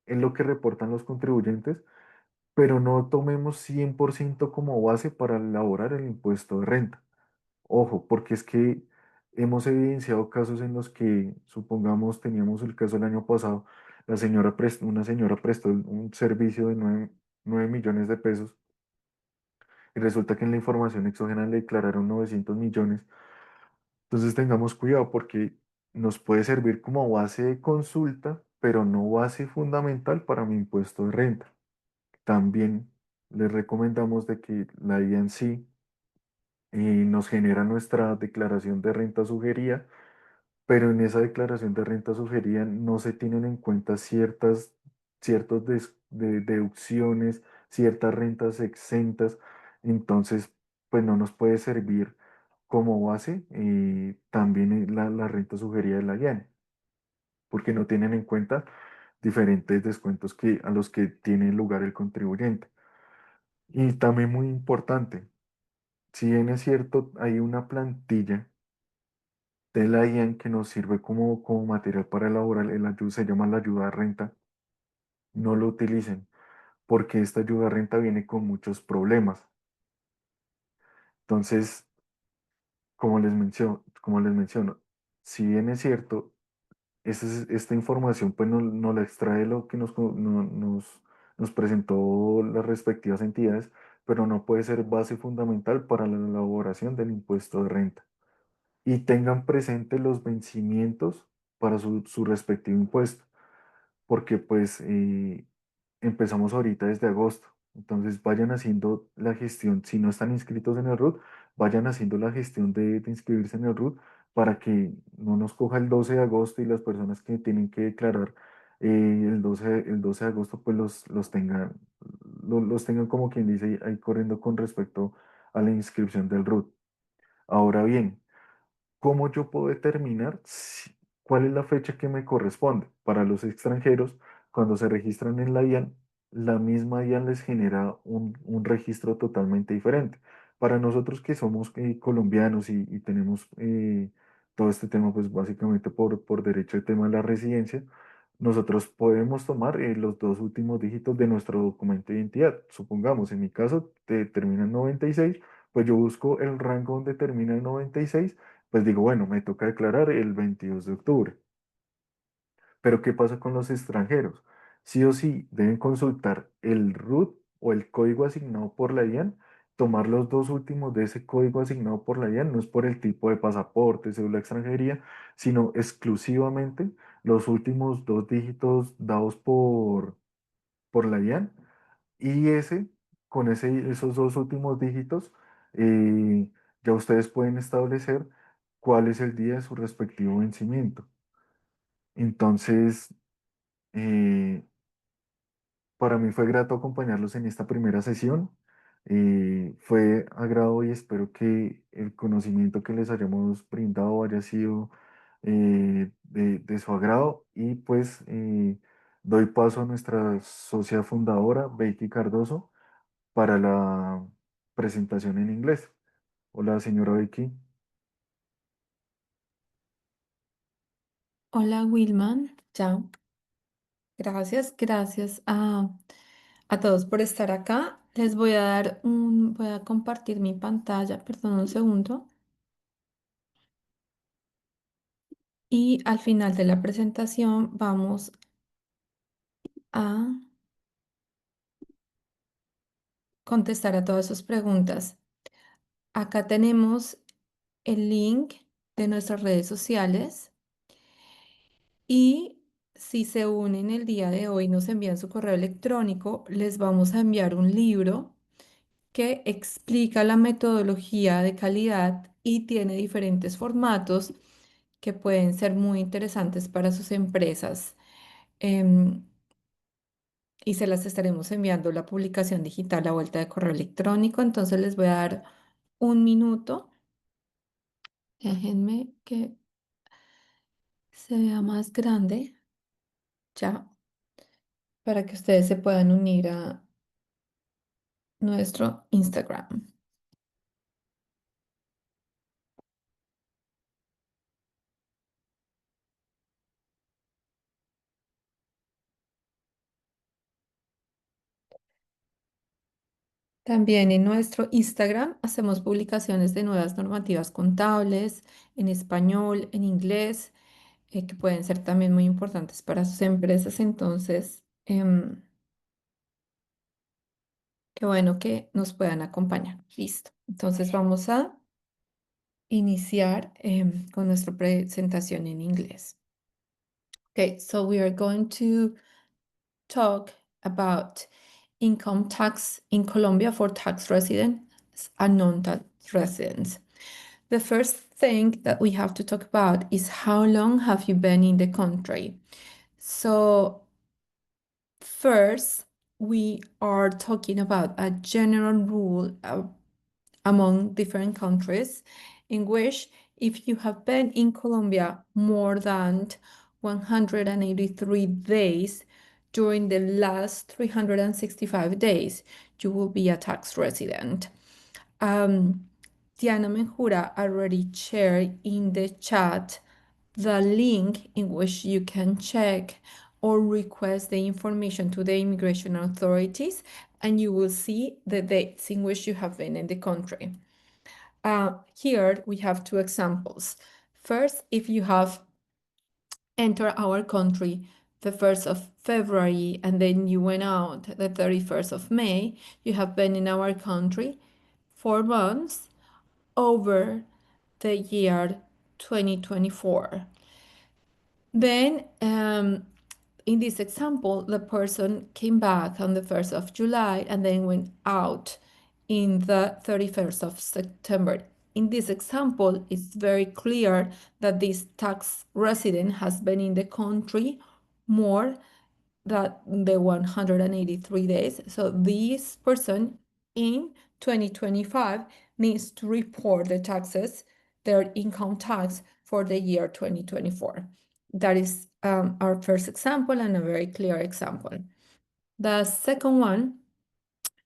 es lo que reportan los contribuyentes, pero no tomemos 100% como base para elaborar el impuesto de renta. Ojo, porque es que hemos evidenciado casos en los que, supongamos, teníamos el caso el año pasado, una señora prestó un servicio de 9 millones de pesos y resulta que en la información exógena le declararon 900 millones. Entonces tengamos cuidado porque nos puede servir como base de consulta, pero no base fundamental para mi impuesto de renta. También les recomendamos de que la INC nos genera nuestra declaración de renta sugerida, pero en esa declaración de renta sugerida no se tienen en cuenta deducciones, ciertas rentas exentas, entonces pues no nos puede servir como base también la renta sugerida de la IAN, porque no tienen en cuenta diferentes descuentos a los que tiene lugar el contribuyente. Y también muy importante, si bien es cierto, hay una plantilla de la IAN que nos sirve como material para elaborar se llama la ayuda a renta, no lo utilicen porque esta ayuda a renta viene con muchos problemas. Entonces, como les menciono, si bien es cierto, esta información pues no la extrae lo que nos presentó las respectivas entidades, pero no puede ser base fundamental para la elaboración del impuesto de renta. Y tengan presente los vencimientos para su respectivo impuesto, porque pues empezamos ahorita desde agosto. Entonces vayan haciendo la gestión, si no están inscritos en el RUT, vayan haciendo la gestión de inscribirse en el RUT para que no nos coja el 12 de agosto y las personas que tienen que declarar el 12 de agosto pues los tengan como quien dice ahí corriendo con respecto a la inscripción del RUT. Ahora bien, ¿cómo yo puedo determinar cuál es la fecha que me corresponde? Para los extranjeros, cuando se registran en la IAN, la misma IAN les genera un registro totalmente diferente. Para nosotros que somos colombianos y tenemos todo este tema, pues básicamente por derecho de tema de la residencia, nosotros podemos tomar los dos últimos dígitos de nuestro documento de identidad. Supongamos, en mi caso, termina en 96, pues yo busco el rango donde termina el 96, pues digo, bueno, me toca declarar el 22 de octubre. Pero ¿qué pasa con los extranjeros? Sí o sí deben consultar el RUT o el código asignado por la DIAN, tomar los dos últimos de ese código asignado por la DIAN, no es por el tipo de pasaporte, cédula de extranjería, sino exclusivamente los últimos dos dígitos dados por la DIAN. Y esos dos últimos dígitos, eh, ya ustedes pueden establecer cuál es el día de su respectivo vencimiento. Entonces, eh, para mí fue grato acompañarlos en esta primera sesión. Fue agrado y espero que el conocimiento que les hayamos brindado haya sido de su agrado y pues doy paso a nuestra socia fundadora, Becky Cardoso, para la presentación en inglés. Hola, señora Becky. Hola Wilman, chao. Gracias a todos por estar acá. Les voy a compartir mi pantalla, perdón un segundo. Y al final de la presentación vamos a contestar a todas sus preguntas. Acá tenemos el link de nuestras redes sociales y si se unen el día de hoy, nos envían su correo electrónico, les vamos a enviar un libro que explica la metodología de calidad y tiene diferentes formatos que pueden ser muy interesantes para sus empresas. em, y se las estaremos enviando la publicación digital a vuelta de correo electrónico. Entonces les voy a dar un minuto. Déjenme que se vea más grande ya para que ustedes se puedan unir a nuestro Instagram. También en nuestro Instagram hacemos publicaciones de nuevas normativas contables en español, en inglés, que pueden ser también muy importantes para sus empresas. Entonces, qué bueno que nos puedan acompañar. Listo. Entonces vamos a iniciar con nuestra presentación en inglés. Okay, so we are going to talk about income tax in Colombia for tax residents and non-tax residents. The first thing that we have to talk about is how long have you been in the country? So first, we are talking about a general rule among different countries in which if you have been in Colombia more than 183 days during the last 365 days, you will be a tax resident. Diana Menjura already shared in the chat the link in which you can check or request the information to the immigration authorities, and you will see the dates in which you have been in the country. Here we have two examples. First, if you have entered our country the 1st of February and then you went out the 31st of May, you have been in our country 4 months over the year 2024. Then, in this example, the person came back on the 1st of July and then went out in the 31st of September. In this example, it's very clear that this tax resident has been in the country more than the 183 days. So this person in 2025 needs to report the taxes, their income tax for the year 2024. That is our first example and a very clear example. The second one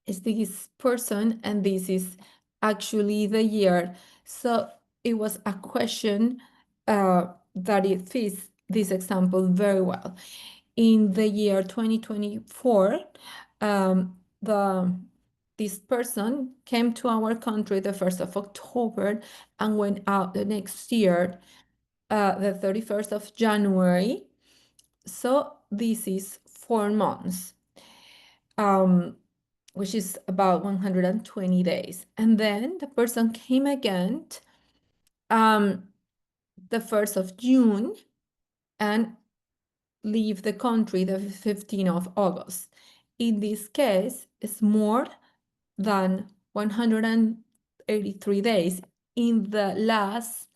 is this person, and this is actually the year. So it was a question that it fits this example very well. In the year 2024, this person came to our country the 1st of October and went out the next year, the 31st of January. So this is 4 months, which is about 120 days. And then the person came again the 1st of June and leave the country the 15th of August. In this case, it's more than 183 days in the last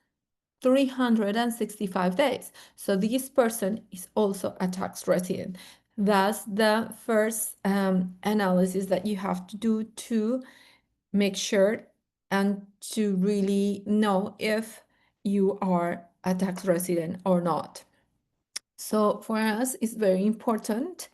365 days. So this person is also a tax resident. That's the first analysis that you have to do to make sure and to really know if you are a tax resident or not. So for us, it's very important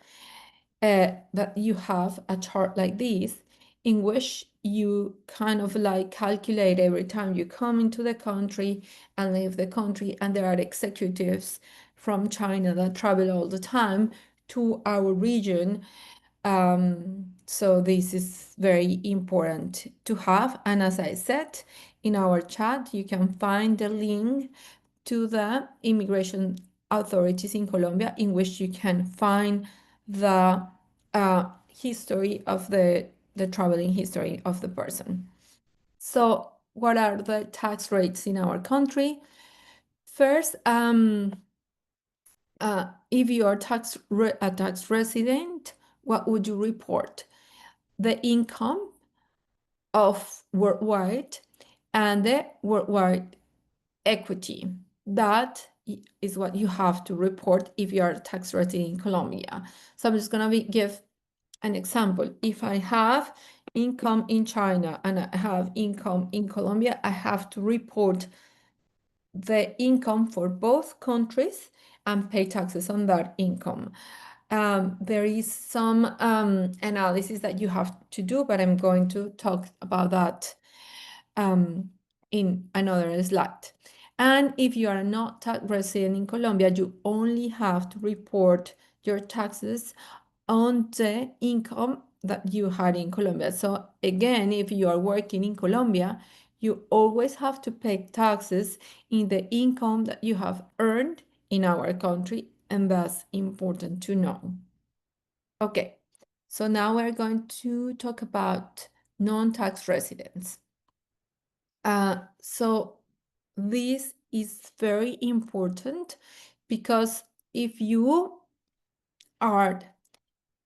that you have a chart like this in which you kind of like calculate every time you come into the country and leave the country, and there are executives from China that travel all the time to our region. So this is very important to have. And as I said, in our chat, you can find the link to the immigration authorities in Colombia, in which you can find the history of the traveling history of the person. So what are the tax rates in our country? First, if you are a tax resident, what would you report? The income of worldwide and the worldwide equity. That is what you have to report if you are a tax resident in Colombia. So I'm just going to give an example. If I have income in China and I have income in Colombia, I have to report the income for both countries and pay taxes on that income. There is some analysis that you have to do, but I'm going to talk about that in another slide. And if you are not tax resident in Colombia, you only have to report your taxes on the income that you had in Colombia. So again, if you are working in Colombia, you always have to pay taxes in the income that you have earned in our country, and that's important to know. Okay, so now we're going to talk about non-tax residents. So this is very important because if you're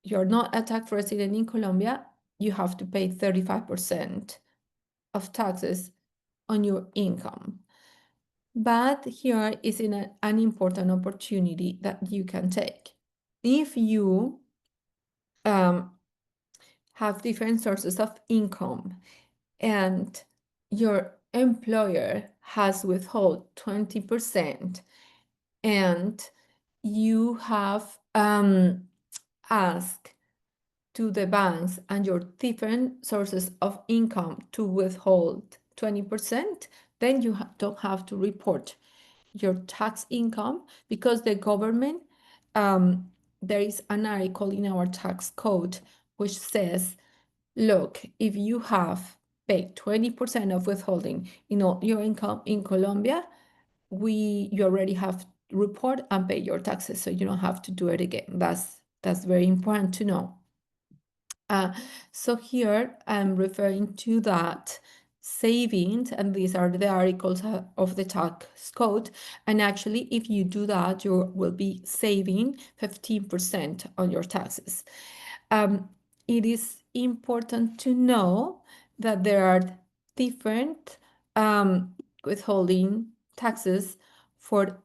not a tax resident in Colombia, you have to pay 35% of taxes on your income. But here is an important opportunity that you can take. If you have different sources of income and your employer has withheld 20% and you have asked to the banks and your different sources of income to withhold 20%, then you don't have to report your tax income because the government, there is an article in our tax code which says, look, if you have paid 20% of withholding in all your income in Colombia, you already have to report and pay your taxes, so you don't have to do it again. That's very important to know. So here I'm referring to that savings, and these are the articles of the tax code. And actually, if you do that, you will be saving 15% on your taxes. It is important to know that there are different withholding taxes for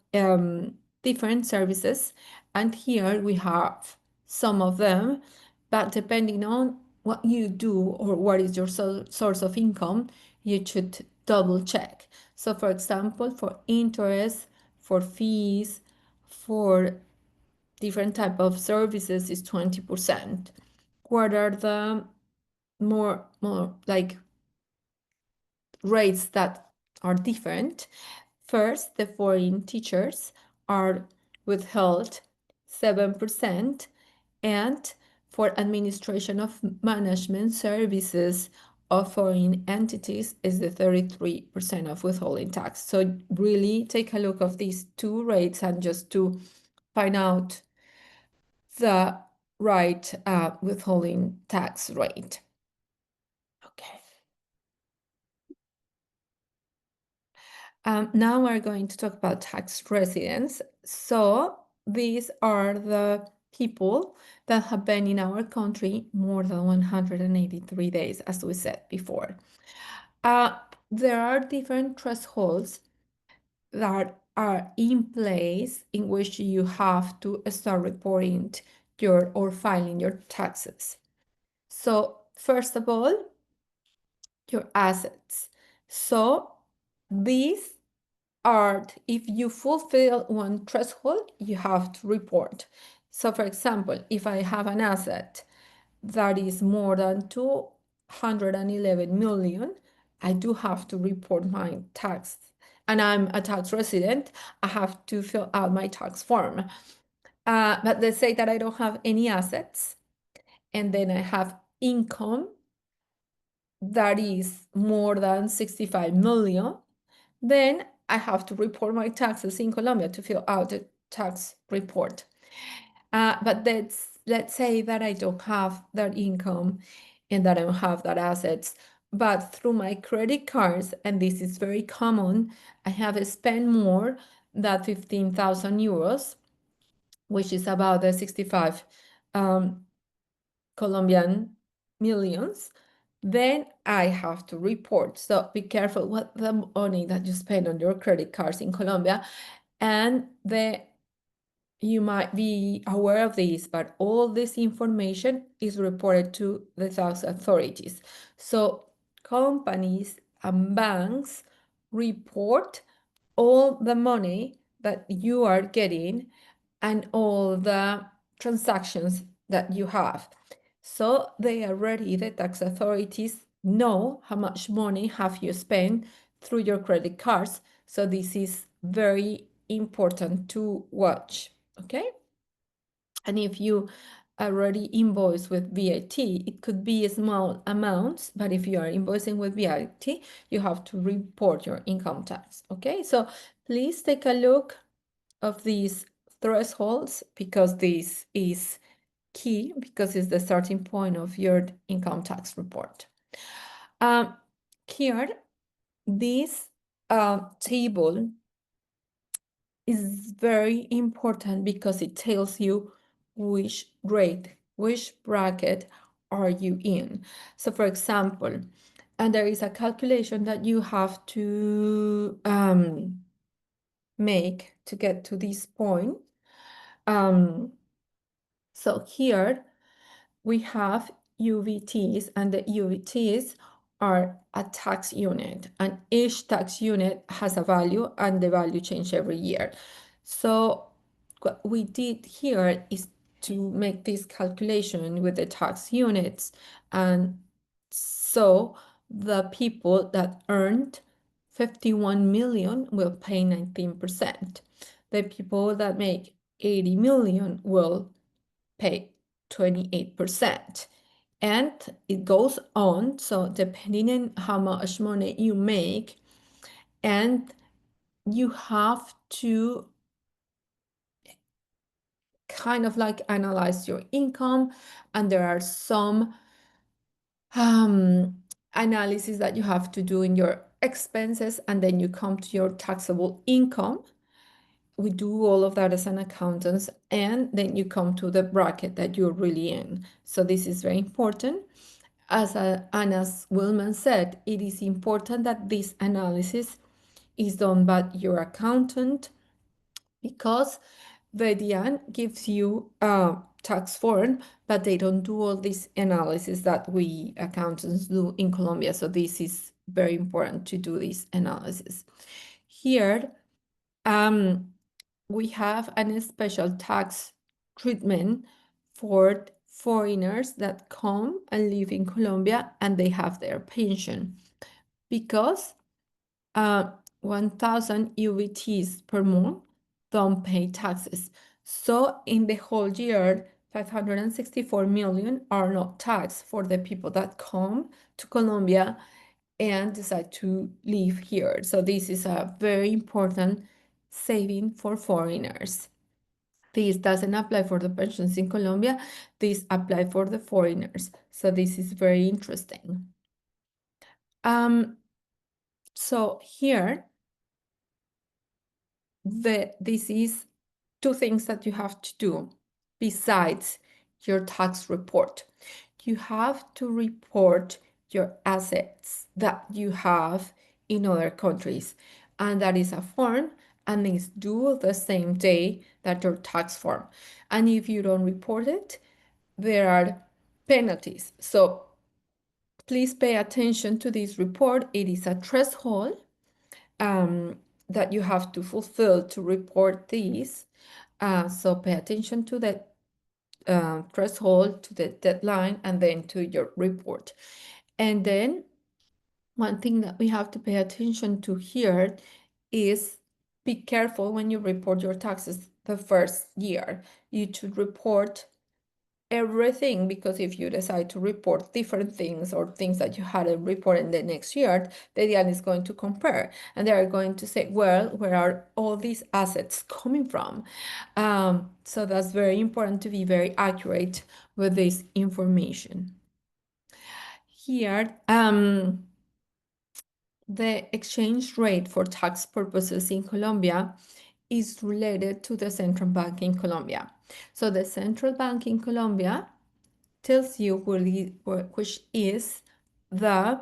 different services, and here we have some of them, but depending on what you do or what is your source of income, you should double check. So for example, for interest, for fees, for different type of services is 20%. What are the more like rates that are different? First, the foreign teachers are withheld 7%, and for administration of management services of foreign entities is the 33% of withholding tax. So really take a look of these two rates and just to find out the right withholding tax rate. Okay. Now we're going to talk about tax residents. So these are the people that have been in our country more than 183 days, as we said before. There are different thresholds that are in place in which you have to start reporting or filing your taxes. So first of all, your assets. So these are, if you fulfill one threshold, you have to report. So for example, if I have an asset that is more than 211 million, I do have to report my tax. And I'm a tax resident, I have to fill out my tax form. But let's say that I don't have any assets, and then I have income that is more than 65 million, then I have to report my taxes in Colombia to fill out the tax report. But let's say that I don't have that income and that I don't have that assets, but through my credit cards, and this is very common, I have spent more than 15,000 euros, which is about the 65 Colombian millions, then I have to report. So be careful what the money that you spend on your credit cards in Colombia, and you might be aware of this, but all this information is reported to the tax authorities. So companies and banks report all the money that you are getting and all the transactions that you have. So they already, the tax authorities know how much money have you spent through your credit cards. So this is very important to watch, okay? And if you already invoice with VAT, it could be small amounts, but if you are invoicing with VAT, you have to report your income tax, okay? So please take a look of these thresholds, because this is key, because it's the starting point of your income tax report. Here, this table is very important because it tells you which grade, which bracket are you in. So for example, and there is a calculation that you have to make to get to this point. So here we have UVTs, and the UVTs are a tax unit, and each tax unit has a value, and the value changes every year. So what we did here is to make this calculation with the tax units, and so the people that earned 51 million will pay 19%. The people that make 80 million will pay 28%. And it goes on, so depending on how much money you make, and you have to kind of like analyze your income, and there are some analysis that you have to do in your expenses, and then you come to your taxable income. We do all of that as an accountant, and then you come to the bracket that you're really in. So this is very important. As Willman said, it is important that this analysis is done by your accountant, because the DIAN gives you a tax form, but they don't do all this analysis that we accountants do in Colombia. So this is very important to do this analysis. Here, we have a special tax treatment for foreigners that come and live in Colombia and they have their pension, because 1,000 UVTs per month don't pay taxes. So in the whole year, 564 million are not taxed for the people that come to Colombia and decide to live here. So this is a very important saving for foreigners. This doesn't apply for the pensions in Colombia. This applies for the foreigners. So this is very interesting. So here, this is two things that you have to do besides your tax report. You have to report your assets that you have in other countries, and that is a form, and it's due the same day that your tax form. And if you don't report it, there are penalties. So please pay attention to this report. It is a threshold. that you have to fulfill to report these. So pay attention to the threshold, to the deadline, and then to your report. And then one thing that we have to pay attention to here is be careful when you report your taxes the first year. You should report everything, because if you decide to report different things or things that you hadn't reported in the next year, the DIAN is going to compare and they are going to say, well, where are all these assets coming from? So that's very important to be very accurate with this information. Here, the exchange rate for tax purposes in Colombia is related to the central bank in Colombia. So the central bank in Colombia tells you which is the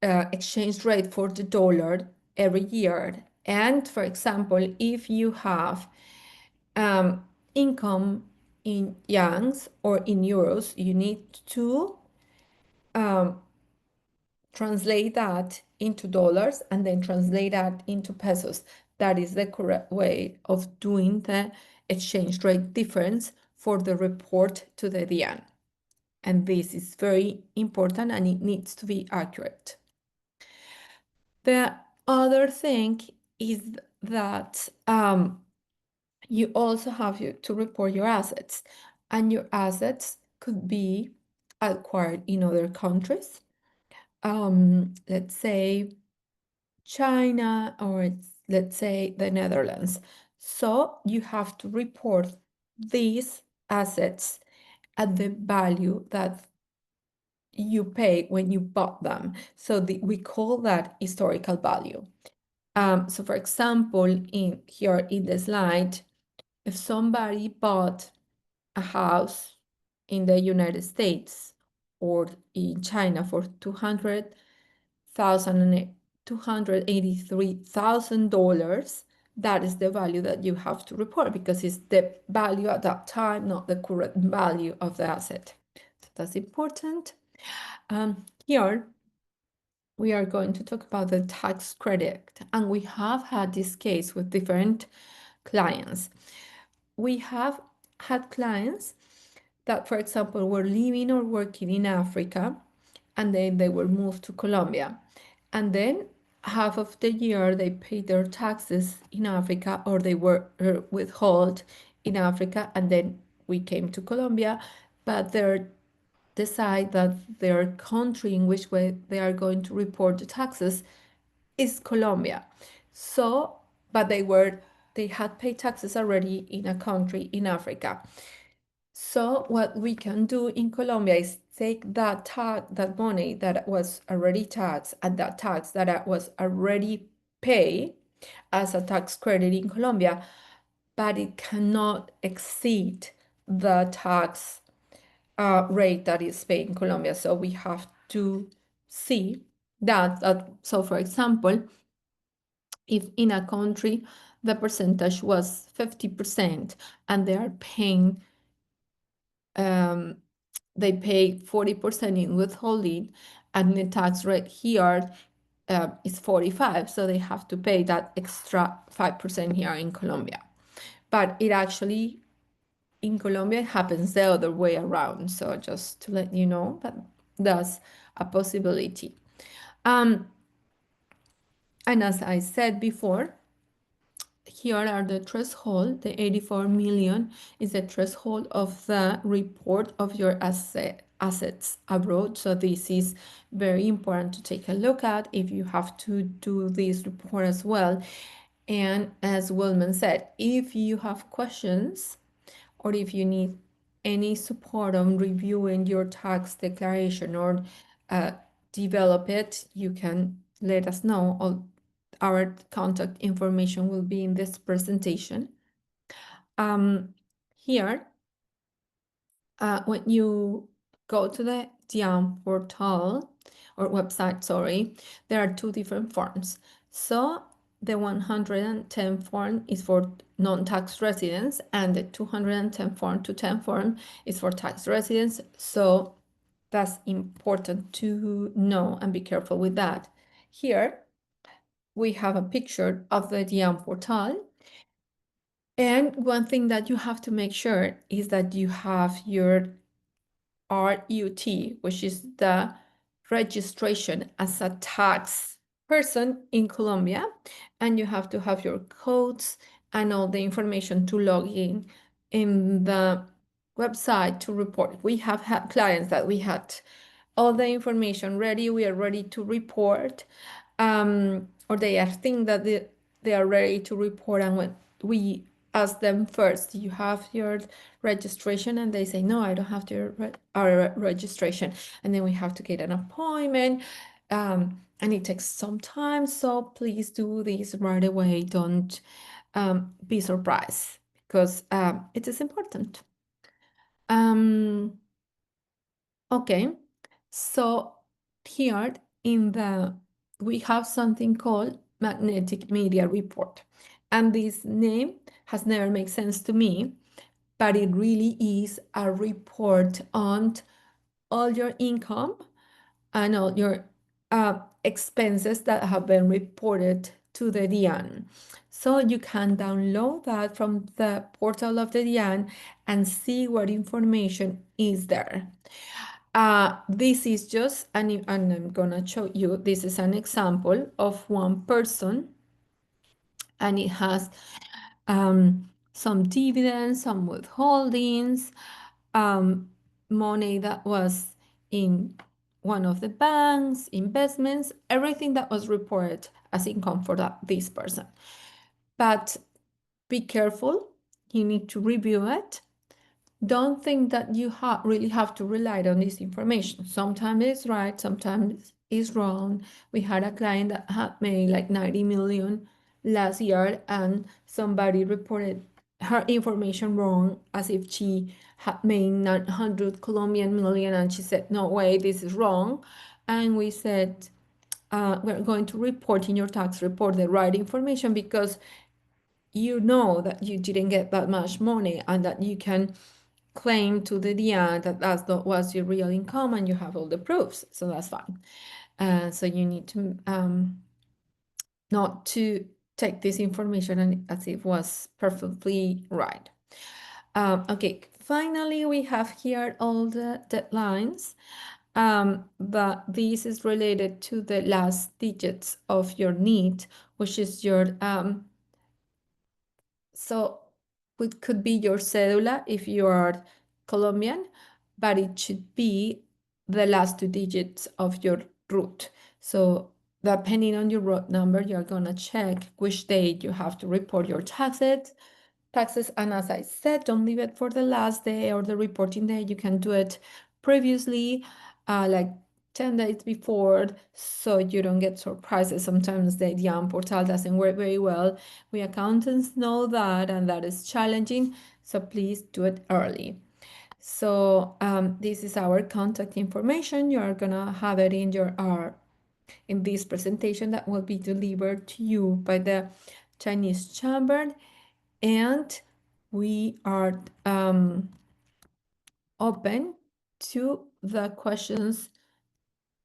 exchange rate for the dollar every year. And for example, if you have income in yuans or in euros, you need to translate that into dollars and then translate that into pesos. That is the correct way of doing the exchange rate difference for the report to the DIAN. And this is very important and it needs to be accurate. The other thing is that you also have to report your assets, and your assets could be acquired in other countries. Let's say China, or let's say the Netherlands. So you have to report these assets at the value that you pay when you bought them. So we call that historical value. So for example, here in the slide, if somebody bought a house in the United States or in China for $283,000, that is the value that you have to report, because it's the value at that time, not the current value of the asset. So that's important. Here, we are going to talk about the tax credit, and we have had this case with different clients. We have had clients that, for example, were living or working in Africa, and then they were moved to Colombia. And then half of the year they paid their taxes in Africa, or they were withheld in Africa, and then we came to Colombia, but they decide that their country in which way they are going to report the taxes is Colombia. So, but they had paid taxes already in a country in Africa. So what we can do in Colombia is take that money that was already taxed and that tax that was already paid as a tax credit in Colombia, but it cannot exceed the tax rate that is paid in Colombia. So we have to see that. So for example, if in a country the percentage was 50% and they are paying they pay 40% in withholding, and the tax rate here is 45, so they have to pay that extra 5% here in Colombia. But it actually, in Colombia, it happens the other way around. So just to let you know that that's a possibility. And as I said before, here are the threshold. The 84 million is the threshold of the report of your assets abroad. So this is very important to take a look at if you have to do this report as well. And as Wilman said, if you have questions or if you need any support on reviewing your tax declaration or develop it, you can let us know. Our contact information will be in this presentation. Here, when you go to the DIAN portal or website, sorry, there are two different forms. So the 110 form is for non-tax residents, and the 210 form to 10 form is for tax residents. So that's important to know and be careful with that. Here, we have a picture of the DIAN portal. And one thing that you have to make sure is that you have your RUT, which is the registration as a tax person in Colombia, and you have to have your codes and all the information to log in the website to report. We have had clients that we had all the information ready, we are ready to report, or they are think that they are ready to report, and when we ask them first, you have your registration, and they say, no, I don't have our registration, and then we have to get an appointment, and it takes some time, so please do this right away. Don't be surprised, because it is important. Okay, so here we have something called magnetic media report, and this name has never made sense to me, but it really is a report on all your income and all your expenses that have been reported to the DIAN. So you can download that from the portal of the DIAN and see what information is there. This is just, and I'm gonna show you, this is an example of one person, and it has some dividends, some withholdings, money that was in one of the banks, investments, everything that was reported as income for this person. But be careful, you need to review it. Don't think that you really have to rely on this information. Sometimes it's right, sometimes it's wrong. We had a client that had made like 90 million last year, and somebody reported her information wrong, as if she had made 900 Colombian million, and she said, no way, this is wrong. And we said, we're going to report in your tax report the right information, because you know that you didn't get that much money, and that you can claim to the DIAN that that was your real income, and you have all the proofs, so that's fine. So you need to not to take this information as if it was perfectly right. Okay, finally, we have here all the deadlines, but this is related to the last digits of your NEET, which is your so it could be your cédula if you are Colombian, but it should be the last 2 digits of your root. So depending on your root number, you're gonna check which date you have to report your taxes. And as I said, don't leave it for the last day or the reporting day. You can do it previously, like 10 days before, so you don't get surprises. Sometimes the DIAN portal doesn't work very well. We accountants know that, and that is challenging, so please do it early. So this is our contact information. You are gonna have it in in this presentation that will be delivered to you by the Chinese Chamber, and we are open to the questions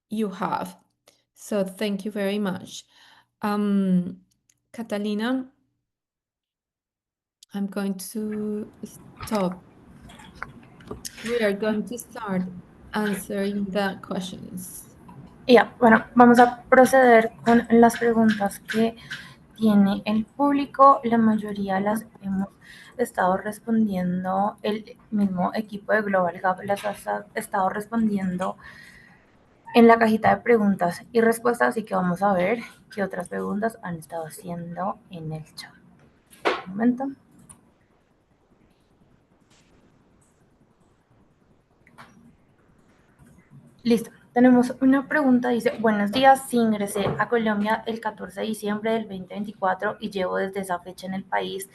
you have. So thank you very much. Catalina, I'm going to stop. We are going to start answering the questions. Ya, bueno, vamos a proceder con las preguntas que tiene el público. La mayoría las hemos estado respondiendo, el mismo equipo de Global Gap las ha estado respondiendo en la cajita de preguntas y respuestas, así que vamos a ver qué otras preguntas han estado haciendo en el chat. Un momento. Listo. Tenemos una pregunta, dice, buenos días, sí ingresé a Colombia el 14 de diciembre del 2024 y llevo desde esa fecha en el país.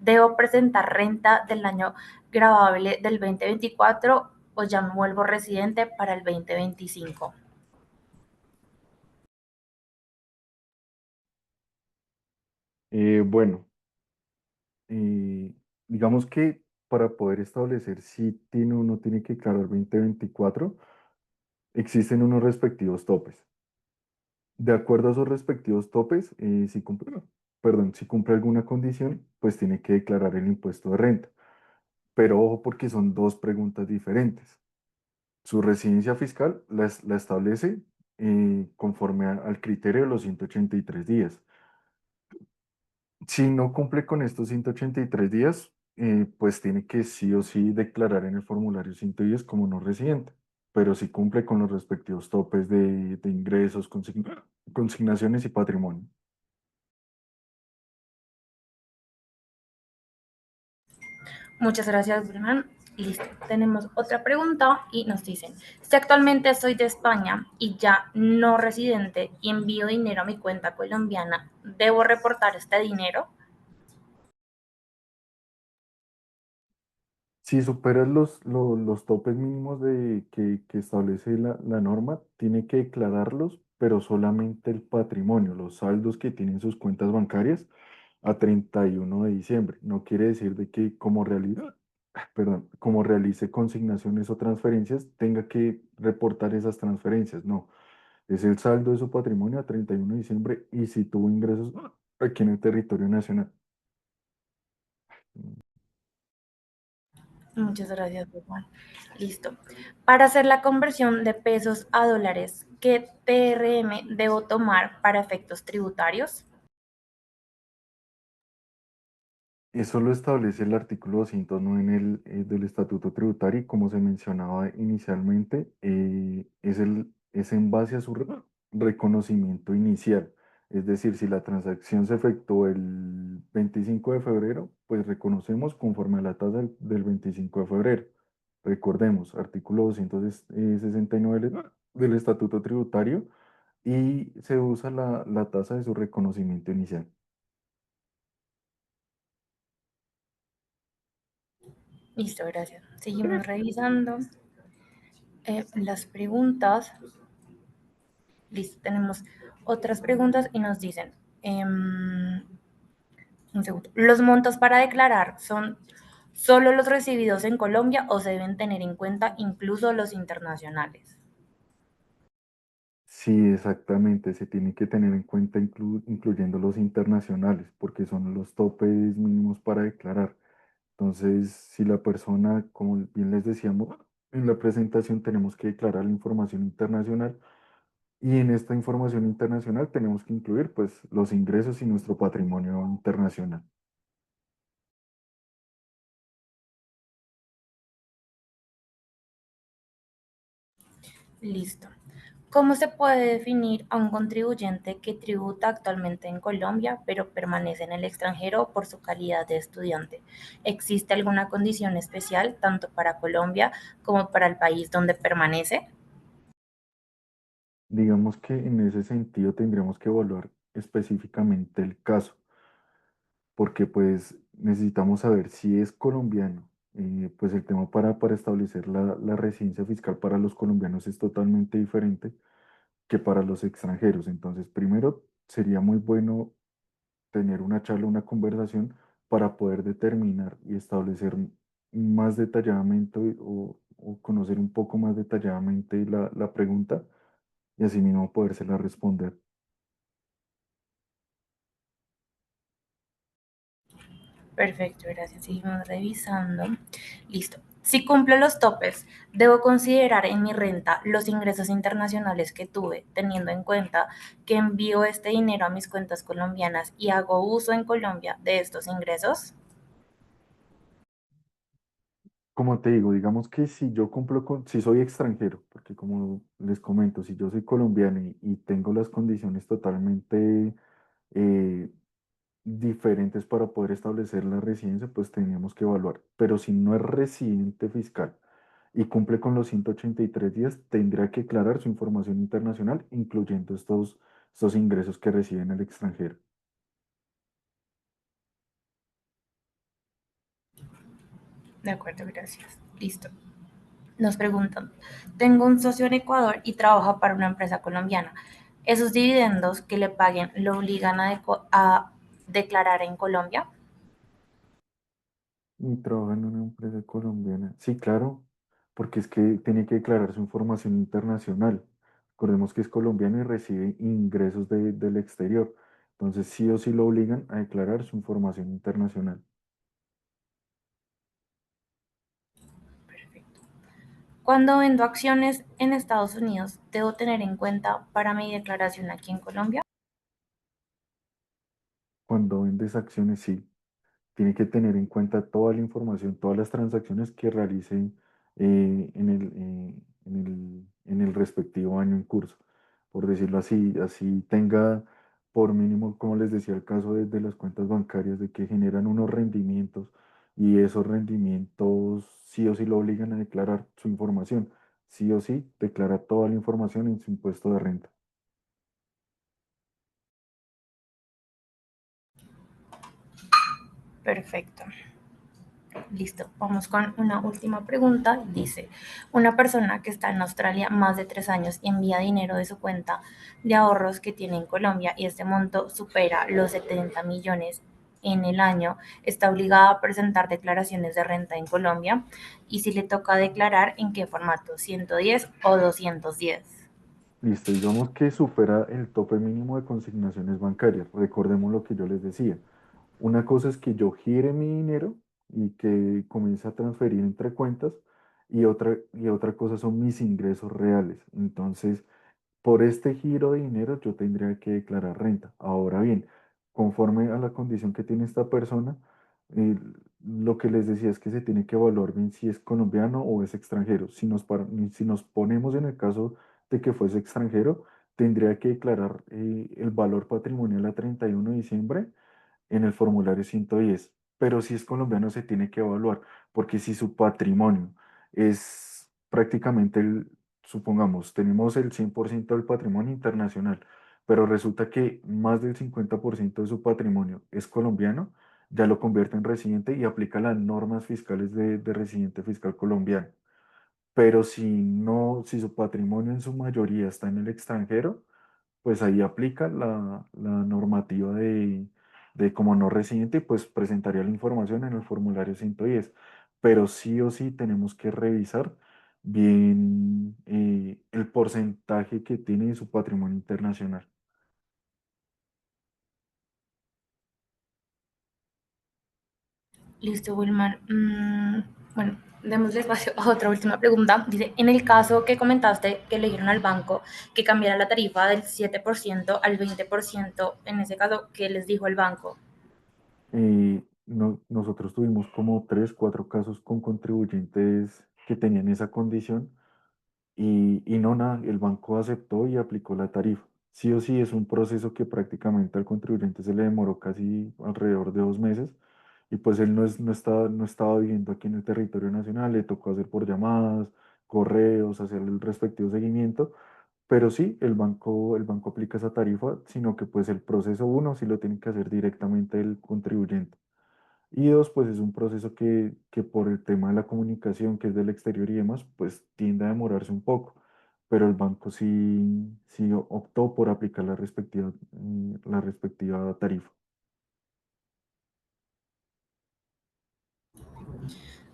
¿Debo presentar renta del año grabable del 2024 o ya me vuelvo residente para el 2025? Bueno, digamos que para poder establecer si tiene o no tiene que declarar 2024, existen unos respectivos topes. De acuerdo a sus respectivos topes, si cumple, perdón, si cumple alguna condición, pues tiene que declarar el impuesto de renta. Pero ojo porque son dos preguntas diferentes. Su residencia fiscal la establece conforme al criterio de los 183 días. Si no cumple con estos 183 días, pues tiene que sí o sí declarar en el formulario 110 como no residente. Pero si cumple con los respectivos topes de ingresos, consignaciones y patrimonio. Muchas gracias, Brunan. Listo. Tenemos otra pregunta y nos dicen, si actualmente soy de España y ya no residente y envío dinero a mi cuenta colombiana, ¿debo reportar este dinero? Si superas los topes mínimos que establece la norma, tiene que declararlos, pero solamente el patrimonio, los saldos que tienen sus cuentas bancarias a 31 de diciembre. No quiere decir de que perdón, como realice consignaciones o transferencias, tenga que reportar esas transferencias. No, es el saldo de su patrimonio a 31 de diciembre y si tuvo ingresos aquí en el territorio nacional. Muchas gracias, Juan. Listo. Para hacer la conversión de pesos a dólares, ¿qué TRM debo tomar para efectos tributarios? Eso lo establece el artículo 209 del Estatuto Tributario y como se mencionaba inicialmente, es en base a su reconocimiento inicial. Es decir, si la transacción se efectuó el 25 de febrero, pues reconocemos conforme a la tasa del 25 de febrero. Recordemos, artículo 269 del Estatuto Tributario y se usa la tasa de su reconocimiento inicial. Listo, gracias. Seguimos revisando las preguntas. Listo, tenemos otras preguntas y nos dicen, un segundo, ¿los montos para declarar son solo los recibidos en Colombia o se deben tener en cuenta incluso los internacionales? Sí, exactamente. Se tiene que tener en cuenta incluyendo los internacionales, porque son los topes mínimos para declarar. Entonces, si la persona, como bien les decíamos, en la presentación tenemos que declarar la información internacional y en esta información internacional tenemos que incluir pues los ingresos y nuestro patrimonio internacional. Listo. ¿Cómo se puede definir a un contribuyente que tributa actualmente en Colombia, pero permanece en el extranjero por su calidad de estudiante? ¿Existe alguna condición especial tanto para Colombia como para el país donde permanece? Digamos que en ese sentido tendremos que evaluar específicamente el caso, porque pues necesitamos saber si es colombiano. Pues el tema para establecer la residencia fiscal para los colombianos es totalmente diferente que para los extranjeros. Entonces, primero sería muy bueno tener una charla, una conversación para poder determinar y establecer más detalladamente o conocer un poco más detalladamente la pregunta y asimismo podérsela responder. Perfecto, gracias. Seguimos revisando. Listo. Si cumplo los topes, debo considerar en mi renta los ingresos internacionales que tuve, teniendo en cuenta que envío este dinero a mis cuentas colombianas y hago uso en Colombia de estos ingresos. Como te digo, digamos que si yo cumplo si soy extranjero, porque como les comento, si yo soy colombiano y tengo las condiciones totalmente eh, diferentes para poder establecer la residencia, pues teníamos que evaluar. Pero si no es residente fiscal y cumple con los 183 días, tendrá que aclarar su información internacional, incluyendo estos ingresos que recibe en el extranjero. De acuerdo, gracias. Listo. Nos preguntan, tengo un socio en Ecuador y trabaja para una empresa colombiana. ¿Esos dividendos que le paguen lo obligan a declarar en Colombia? Y trabaja en una empresa colombiana. Sí, claro, porque es que tiene que declarar su información internacional. Recordemos que es colombiano y recibe ingresos del exterior. Entonces, sí o sí lo obligan a declarar su información internacional. Cuando vendo acciones en Estados Unidos, ¿debo tener en cuenta para mi declaración aquí en Colombia? Cuando vendes acciones, sí. Tiene que tener en cuenta toda la información, todas las transacciones que realicen en el respectivo año en curso. Por decirlo así, así tenga por mínimo, como les decía, el caso de las cuentas bancarias, de que generan unos rendimientos y esos rendimientos sí o sí lo obligan a declarar su información. Sí o sí, declara toda la información en su impuesto de renta. Perfecto. Listo, vamos con una última pregunta. Dice, una persona que está en Australia más de 3 años y envía dinero de su cuenta de ahorros que tiene en Colombia y este monto supera los 70 millones en el año, está obligada a presentar declaraciones de renta en Colombia y si le toca declarar en qué formato, 110 o 210. Listo, digamos que supera el tope mínimo de consignaciones bancarias. Recordemos lo que yo les decía. Una cosa es que yo gire mi dinero y que comience a transferir entre cuentas y otra cosa son mis ingresos reales. Entonces, por este giro de dinero yo tendría que declarar renta. Ahora bien, conforme a la condición que tiene esta persona, eh, lo que les decía es que se tiene que evaluar bien si es colombiano o es extranjero. Si nos ponemos en el caso de que fuese extranjero, tendría que declarar el valor patrimonial a 31 de diciembre en el formulario 110. Pero si es colombiano se tiene que evaluar, porque si su patrimonio es prácticamente supongamos, tenemos el 100% del patrimonio internacional, pero resulta que más del 50% de su patrimonio es colombiano, ya lo convierte en residente y aplica las normas fiscales de residente fiscal colombiano. Pero si no, si su patrimonio en su mayoría está en el extranjero, pues ahí aplica la normativa de como no residente, pues presentaría la información en el formulario 110. Pero sí o sí tenemos que revisar bien el porcentaje que tiene de su patrimonio internacional. Listo, Wilmar. Bueno, démosle espacio a otra última pregunta. Dice, en el caso que comentaste que le dieron al banco que cambiara la tarifa del 7% al 20%, en ese caso, ¿qué les dijo el banco? Nosotros tuvimos como tres, cuatro casos con contribuyentes que tenían esa condición. Y no, nada, el banco aceptó y aplicó la tarifa. Sí o sí es un proceso que prácticamente al contribuyente se le demoró casi alrededor de 2 meses y pues él no estaba viviendo aquí en el territorio nacional, le tocó hacer por llamadas, correos, hacer el respectivo seguimiento, pero sí, el banco aplica esa tarifa, sino que pues el proceso uno sí lo tiene que hacer directamente el contribuyente. Y dos, pues es un proceso que por el tema de la comunicación, que es del exterior y demás, pues tiende a demorarse un poco. Pero el banco sí optó por aplicar la respectiva tarifa.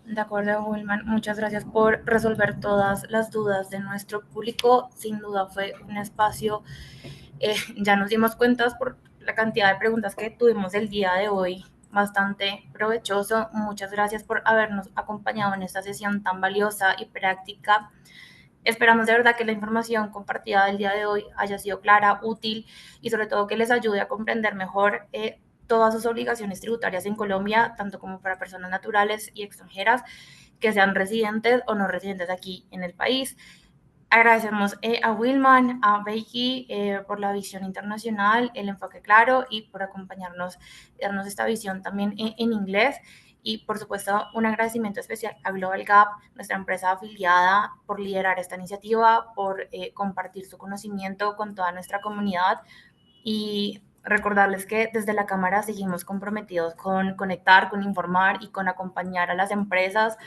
De acuerdo, Wilman, muchas gracias por resolver todas las dudas de nuestro público. Sin duda fue un espacio, ya nos dimos cuenta por la cantidad de preguntas que tuvimos el día de hoy, bastante provechoso. Muchas gracias por habernos acompañado en esta sesión tan valiosa y práctica. Esperamos de verdad que la información compartida del día de hoy haya sido clara, útil y sobre todo que les ayude a comprender mejor todas sus obligaciones tributarias en Colombia, tanto como para personas naturales y extranjeras que sean residentes o no residentes aquí en el país. Agradecemos a Wilman, a Becky por la visión internacional, el enfoque claro y por acompañarnos, darnos esta visión también en inglés. Y por supuesto, un agradecimiento especial a Global Gap, nuestra empresa afiliada, por liderar esta iniciativa, por compartir su conocimiento con toda nuestra comunidad y recordarles que desde la Cámara seguimos comprometidos con conectar, con informar y con acompañar a las empresas,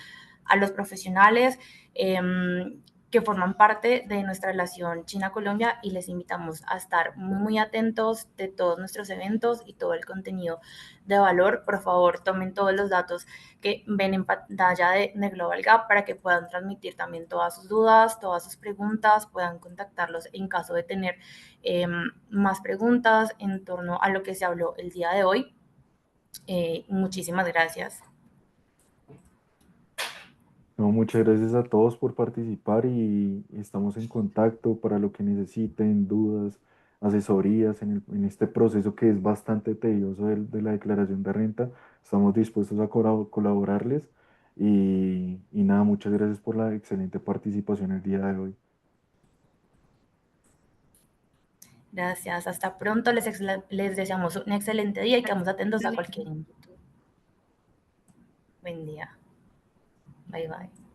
a los profesionales, que que forman parte de nuestra relación China-Colombia y les invitamos a estar muy atentos de todos nuestros eventos y todo el contenido de valor. Por favor, tomen todos los datos que ven en pantalla de Global Gap para que puedan transmitir también todas sus dudas, todas sus preguntas, puedan contactarlos en caso de tener más preguntas en torno a lo que se habló el día de hoy. Muchísimas gracias. No, muchas gracias a todos por participar y estamos en contacto para lo que necesiten, dudas, asesorías en este proceso que es bastante tedioso de la declaración de renta. Estamos dispuestos a colaborarles y nada, muchas gracias por la excelente participación el día de hoy. Gracias, hasta pronto. Les deseamos un excelente día y quedamos atentos a cualquier inquietud. Buen día. Bye, bye.